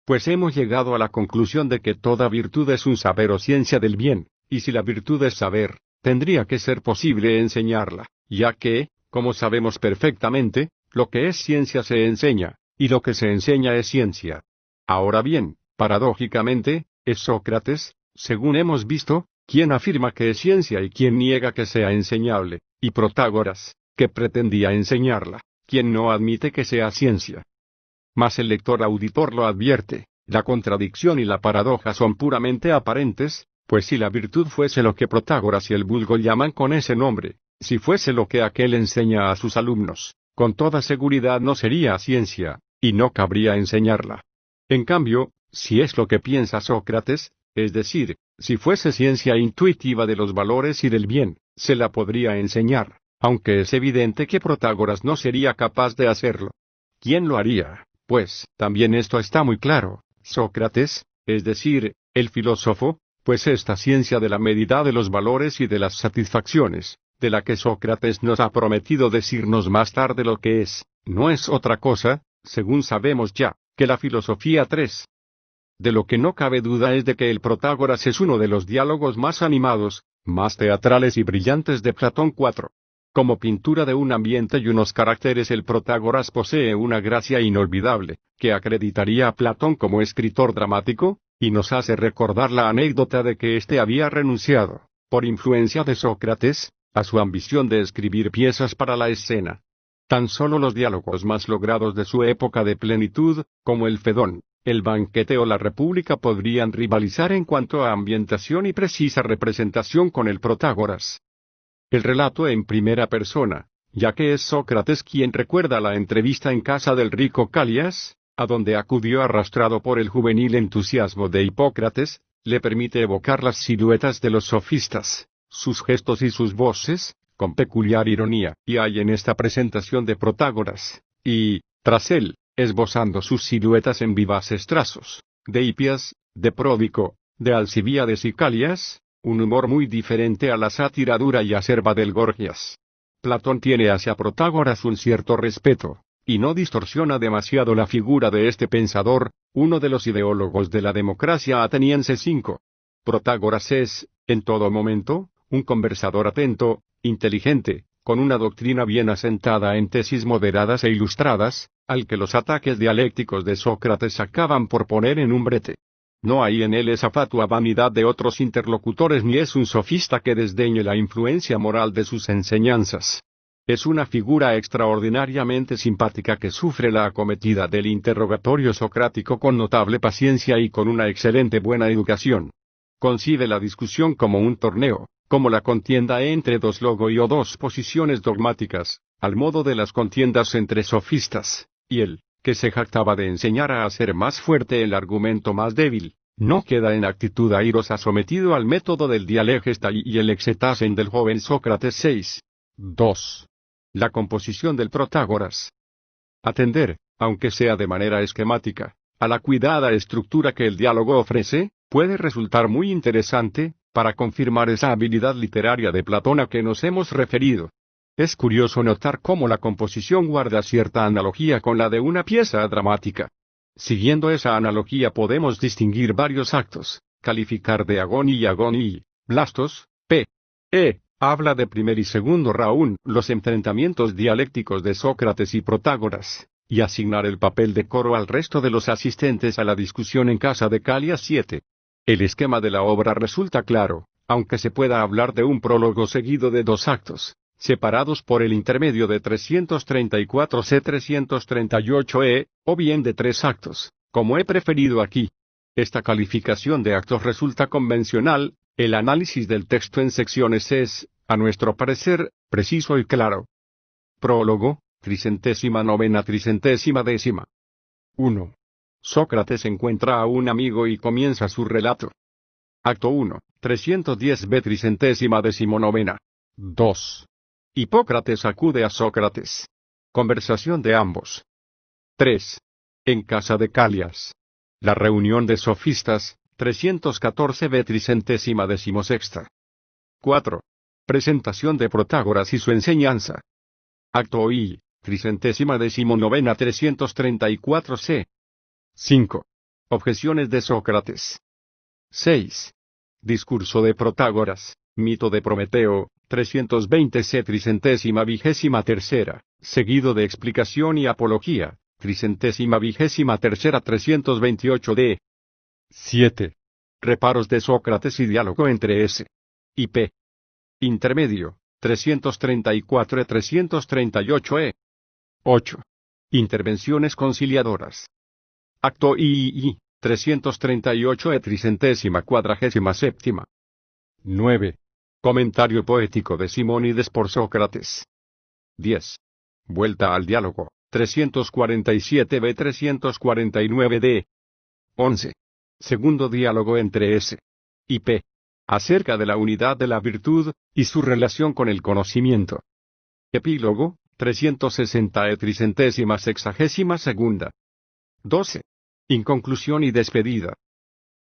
Pues hemos llegado a la conclusión de que toda virtud es un saber o ciencia del bien, y si la virtud es saber, tendría que ser posible enseñarla, ya que, como sabemos perfectamente, lo que es ciencia se enseña, y lo que se enseña es ciencia. Ahora bien, paradójicamente, es Sócrates, según hemos visto, quien afirma que es ciencia y quien niega que sea enseñable, y Protágoras, que pretendía enseñarla, quien no admite que sea ciencia. Mas el lector auditor lo advierte, la contradicción y la paradoja son puramente aparentes, pues si la virtud fuese lo que Protágoras y el vulgo llaman con ese nombre, si fuese lo que aquel enseña a sus alumnos, con toda seguridad no sería ciencia, y no cabría enseñarla. En cambio, si es lo que piensa Sócrates, es decir, si fuese ciencia intuitiva de los valores y del bien, se la podría enseñar, aunque es evidente que Protágoras no sería capaz de hacerlo. ¿Quién lo haría? Pues, también esto está muy claro, Sócrates, es decir, el filósofo, pues esta ciencia de la medida de los valores y de las satisfacciones, de la que Sócrates nos ha prometido decirnos más tarde lo que es, no es otra cosa, según sabemos ya, que la filosofía 3. De lo que no cabe duda es de que el Protágoras es uno de los diálogos más animados, más teatrales y brillantes de Platón 4. Como pintura de un ambiente y unos caracteres, el Protágoras posee una gracia inolvidable, que acreditaría a Platón como escritor dramático, y nos hace recordar la anécdota de que éste había renunciado, por influencia de Sócrates, a su ambición de escribir piezas para la escena. Tan solo los diálogos más logrados de su época de plenitud, como el Fedón, el Banquete o la República, podrían rivalizar en cuanto a ambientación y precisa representación con el Protágoras. El relato en primera persona, ya que es Sócrates quien recuerda la entrevista en casa del rico Calias, a donde acudió arrastrado por el juvenil entusiasmo de Hipócrates, le permite evocar las siluetas de los sofistas, sus gestos y sus voces, con peculiar ironía, y hay en esta presentación de Protágoras, y, tras él, esbozando sus siluetas en vivaces trazos, de Hipias, de Pródico, de Alcibíades y Calias, un humor muy diferente a la sátira dura y acerba del Gorgias. Platón tiene hacia Protágoras un cierto respeto, y no distorsiona demasiado la figura de este pensador, uno de los ideólogos de la democracia ateniense 5. Protágoras es, en todo momento, un conversador atento, inteligente, con una doctrina bien asentada en tesis moderadas e ilustradas, al que los ataques dialécticos de Sócrates acaban por poner en un brete. No hay en él esa fatua vanidad de otros interlocutores ni es un sofista que desdeñe la influencia moral de sus enseñanzas. Es una figura extraordinariamente simpática que sufre la acometida del interrogatorio socrático con notable paciencia y con una excelente buena educación. Concibe la discusión como un torneo, como la contienda entre dos logo y o dos posiciones dogmáticas, al modo de las contiendas entre sofistas, y él, que se jactaba de enseñar a hacer más fuerte el argumento más débil, no queda en actitud airosa sometido al método del dialegesta y el exetasen del joven Sócrates 6. 2. La composición del Protágoras. Atender, aunque sea de manera esquemática, a la cuidada estructura que el diálogo ofrece, puede resultar muy interesante, para confirmar esa habilidad literaria de Platón a que nos hemos referido. Es curioso notar cómo la composición guarda cierta analogía con la de una pieza dramática. Siguiendo esa analogía podemos distinguir varios actos, calificar de agón y agón. Blastos, p.e. habla de primer y segundo round, los enfrentamientos dialécticos de Sócrates y Protágoras, y asignar el papel de coro al resto de los asistentes a la discusión en casa de Calias 7. El esquema de la obra resulta claro, aunque se pueda hablar de un prólogo seguido de dos actos, separados por el intermedio de 334c-338e, o bien de tres actos, como he preferido aquí. Esta calificación de actos resulta convencional, el análisis del texto en secciones es, a nuestro parecer, preciso y claro. Prólogo, 39ª 1. Sócrates encuentra a un amigo y comienza su relato. Acto 1, 310b 39ª. 2. Hipócrates acude a Sócrates. Conversación de ambos. 3. En casa de Calias. La reunión de sofistas, 314b 36. 4. Presentación de Protágoras y su enseñanza. Acto I, 319 334c. 5. Objeciones de Sócrates. 6. Discurso de Protágoras, mito de Prometeo, 320c 323, seguido de explicación y apología, 323 328d. 7. Reparos de Sócrates y diálogo entre S y P. Intermedio, 334 338e. 8. Intervenciones conciliadoras. Acto III, 338 347. 9. Comentario poético de Simónides por Sócrates. 10. Vuelta al diálogo, 347b 349d. 11. Segundo diálogo entre S y P. Acerca de la unidad de la virtud, y su relación con el conocimiento. Epílogo, 360 362. 12. Inconclusión y despedida.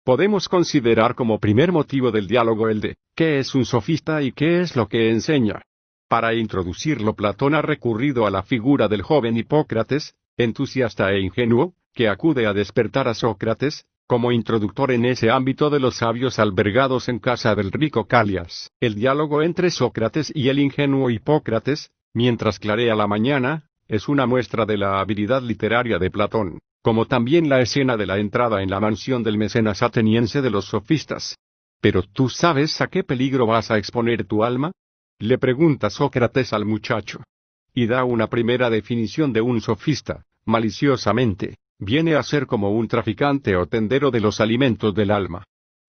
Podemos considerar como primer motivo del diálogo el de, ¿qué es un sofista y qué es lo que enseña? Para introducirlo, Platón ha recurrido a la figura del joven Hipócrates, entusiasta e ingenuo, que acude a despertar a Sócrates, como introductor en ese ámbito de los sabios albergados en casa del rico Calias. El diálogo entre Sócrates y el ingenuo Hipócrates, mientras clarea la mañana, es una muestra de la habilidad literaria de Platón, como también la escena de la entrada en la mansión del mecenas ateniense de los sofistas. ¿Pero tú sabes a qué peligro vas a exponer tu alma? Le pregunta Sócrates al muchacho. Y da una primera definición de un sofista, maliciosamente. Viene a ser como un traficante o tendero de los alimentos del alma.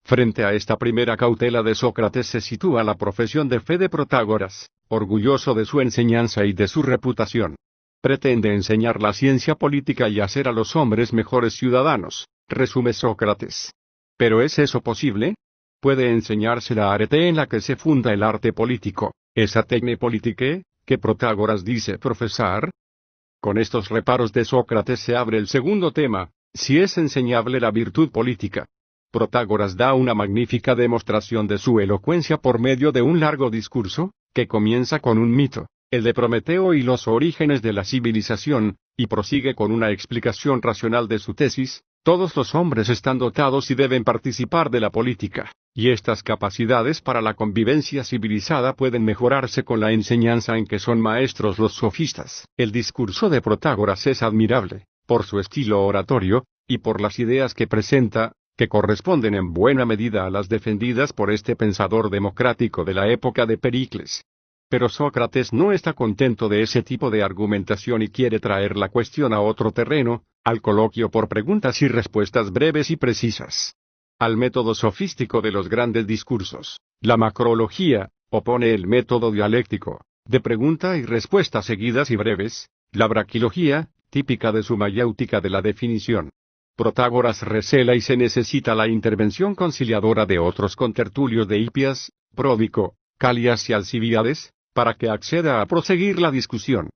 Frente a esta primera cautela de Sócrates se sitúa la profesión de fe de Protágoras, orgulloso de su enseñanza y de su reputación. Pretende enseñar la ciencia política y hacer a los hombres mejores ciudadanos, resume Sócrates. ¿Pero es eso posible? ¿Puede enseñarse la arete en la que se funda el arte político, esa tecne politique, que Protágoras dice profesar? Con estos reparos de Sócrates se abre el segundo tema, si es enseñable la virtud política. Protágoras da una magnífica demostración de su elocuencia por medio de un largo discurso, que comienza con un mito, el de Prometeo y los orígenes de la civilización, y prosigue con una explicación racional de su tesis: todos los hombres están dotados y deben participar de la política, y estas capacidades para la convivencia civilizada pueden mejorarse con la enseñanza en que son maestros los sofistas. El discurso de Protágoras es admirable, por su estilo oratorio, y por las ideas que presenta, que corresponden en buena medida a las defendidas por este pensador democrático de la época de Pericles. Pero Sócrates no está contento de ese tipo de argumentación y quiere traer la cuestión a otro terreno, al coloquio por preguntas y respuestas breves y precisas. Al método sofístico de los grandes discursos, la macrología, opone el método dialéctico, de pregunta y respuesta seguidas y breves, la braquilogía, típica de su mayéutica de la definición. Protágoras recela y se necesita la intervención conciliadora de otros contertulios de Hipias, Pródico, Calias y Alcibíades, para que acceda a proseguir la discusión.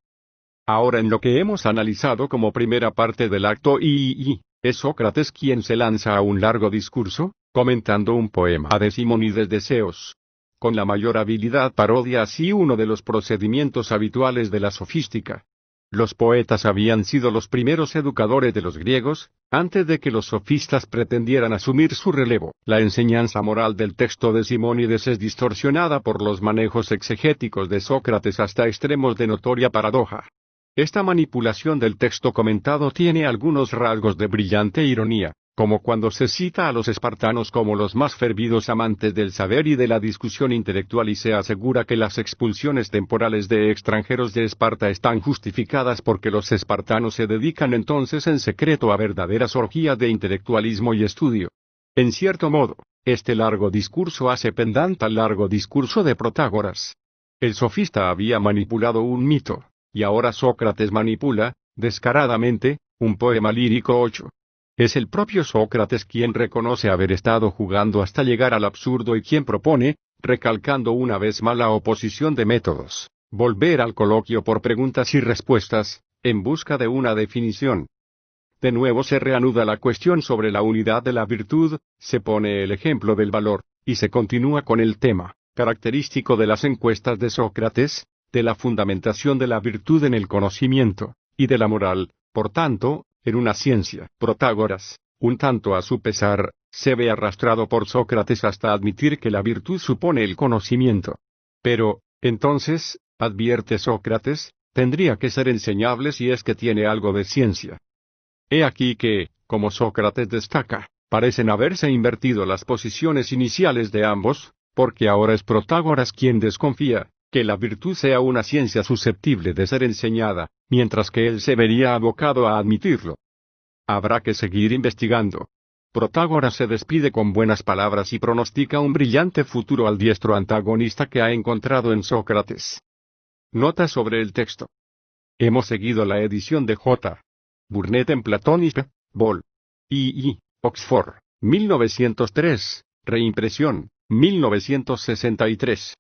Ahora, en lo que hemos analizado como primera parte del acto III, es Sócrates quien se lanza a un largo discurso, comentando un poema de Simónides de Ceos. Con la mayor habilidad parodia así uno de los procedimientos habituales de la sofística. Los poetas habían sido los primeros educadores de los griegos, antes de que los sofistas pretendieran asumir su relevo. La enseñanza moral del texto de Simónides es distorsionada por los manejos exegéticos de Sócrates hasta extremos de notoria paradoja. Esta manipulación del texto comentado tiene algunos rasgos de brillante ironía, como cuando se cita a los espartanos como los más fervidos amantes del saber y de la discusión intelectual y se asegura que las expulsiones temporales de extranjeros de Esparta están justificadas porque los espartanos se dedican entonces en secreto a verdaderas orgías de intelectualismo y estudio. En cierto modo, este largo discurso hace pendant al largo discurso de Protágoras. El sofista había manipulado un mito, y ahora Sócrates manipula, descaradamente, un poema lírico 8. Es el propio Sócrates quien reconoce haber estado jugando hasta llegar al absurdo y quien propone, recalcando una vez más la oposición de métodos, volver al coloquio por preguntas y respuestas, en busca de una definición. De nuevo se reanuda la cuestión sobre la unidad de la virtud, se pone el ejemplo del valor, y se continúa con el tema, característico de las encuestas de Sócrates, de la fundamentación de la virtud en el conocimiento, y de la moral, por tanto, en una ciencia. Protágoras, un tanto a su pesar, se ve arrastrado por Sócrates hasta admitir que la virtud supone el conocimiento. Pero, entonces, advierte Sócrates, tendría que ser enseñable si es que tiene algo de ciencia. He aquí que, como Sócrates destaca, parecen haberse invertido las posiciones iniciales de ambos, porque ahora es Protágoras quien desconfía que la virtud sea una ciencia susceptible de ser enseñada, mientras que él se vería abocado a admitirlo. Habrá que seguir investigando. Protágoras se despide con buenas palabras y pronostica un brillante futuro al diestro antagonista que ha encontrado en Sócrates. Nota sobre el texto. Hemos seguido la edición de J. Burnett en Platonic, Vol. II, Oxford, 1903, reimpresión, 1963.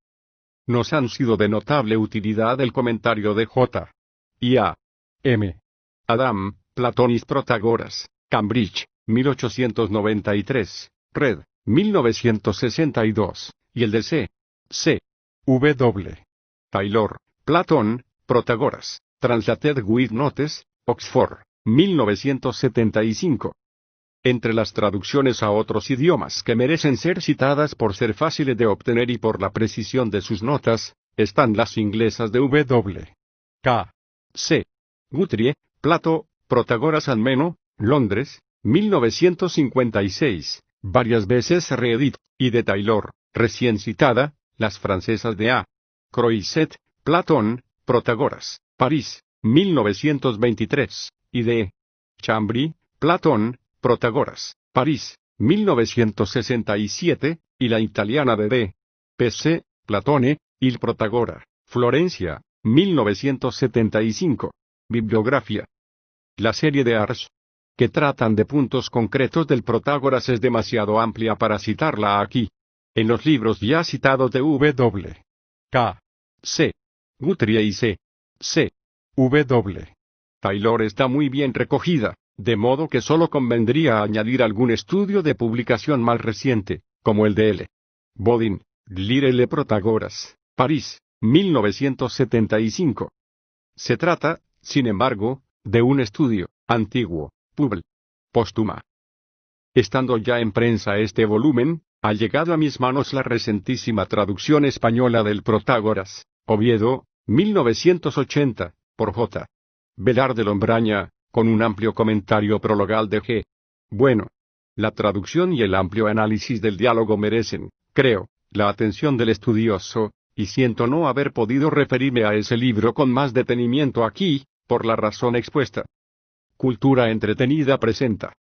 Nos han sido de notable utilidad el comentario de J. y A. M. Adam, Platonis Protagoras, Cambridge, 1893, Red, 1962, y el de C. C. W. Taylor, Platón, Protagoras, Translated with Notes, Oxford, 1975. Entre las traducciones a otros idiomas que merecen ser citadas por ser fáciles de obtener y por la precisión de sus notas, están las inglesas de W. K. C. Guthrie, Plato, Protagoras Almeno, Londres, 1956, varias veces reedit, y de Taylor, recién citada, las francesas de A. Croiset, Platón, Protagoras, París, 1923, y de Chambry, Platón, Protagoras, París, 1967, y la italiana de D. P.C., Platone, Il Protagora, Florencia, 1975. Bibliografía. La serie de Ars, que tratan de puntos concretos del Protágoras, es demasiado amplia para citarla aquí. En los libros ya citados de W. K. C. Guthrie y C. C. W. Taylor está muy bien recogida, de modo que solo convendría añadir algún estudio de publicación más reciente, como el de L. Bodin, L. Protagoras, París, 1975. Se trata, sin embargo, de un estudio antiguo, Publ. Póstuma. Estando ya en prensa este volumen, ha llegado a mis manos la recentísima traducción española del Protágoras, Oviedo, 1980, por J. Velar de Lombraña, con un amplio comentario prologal de G. Bueno. La traducción y el amplio análisis del diálogo merecen, creo, la atención del estudioso, y siento no haber podido referirme a ese libro con más detenimiento aquí, por la razón expuesta. Cultura Entretenida presenta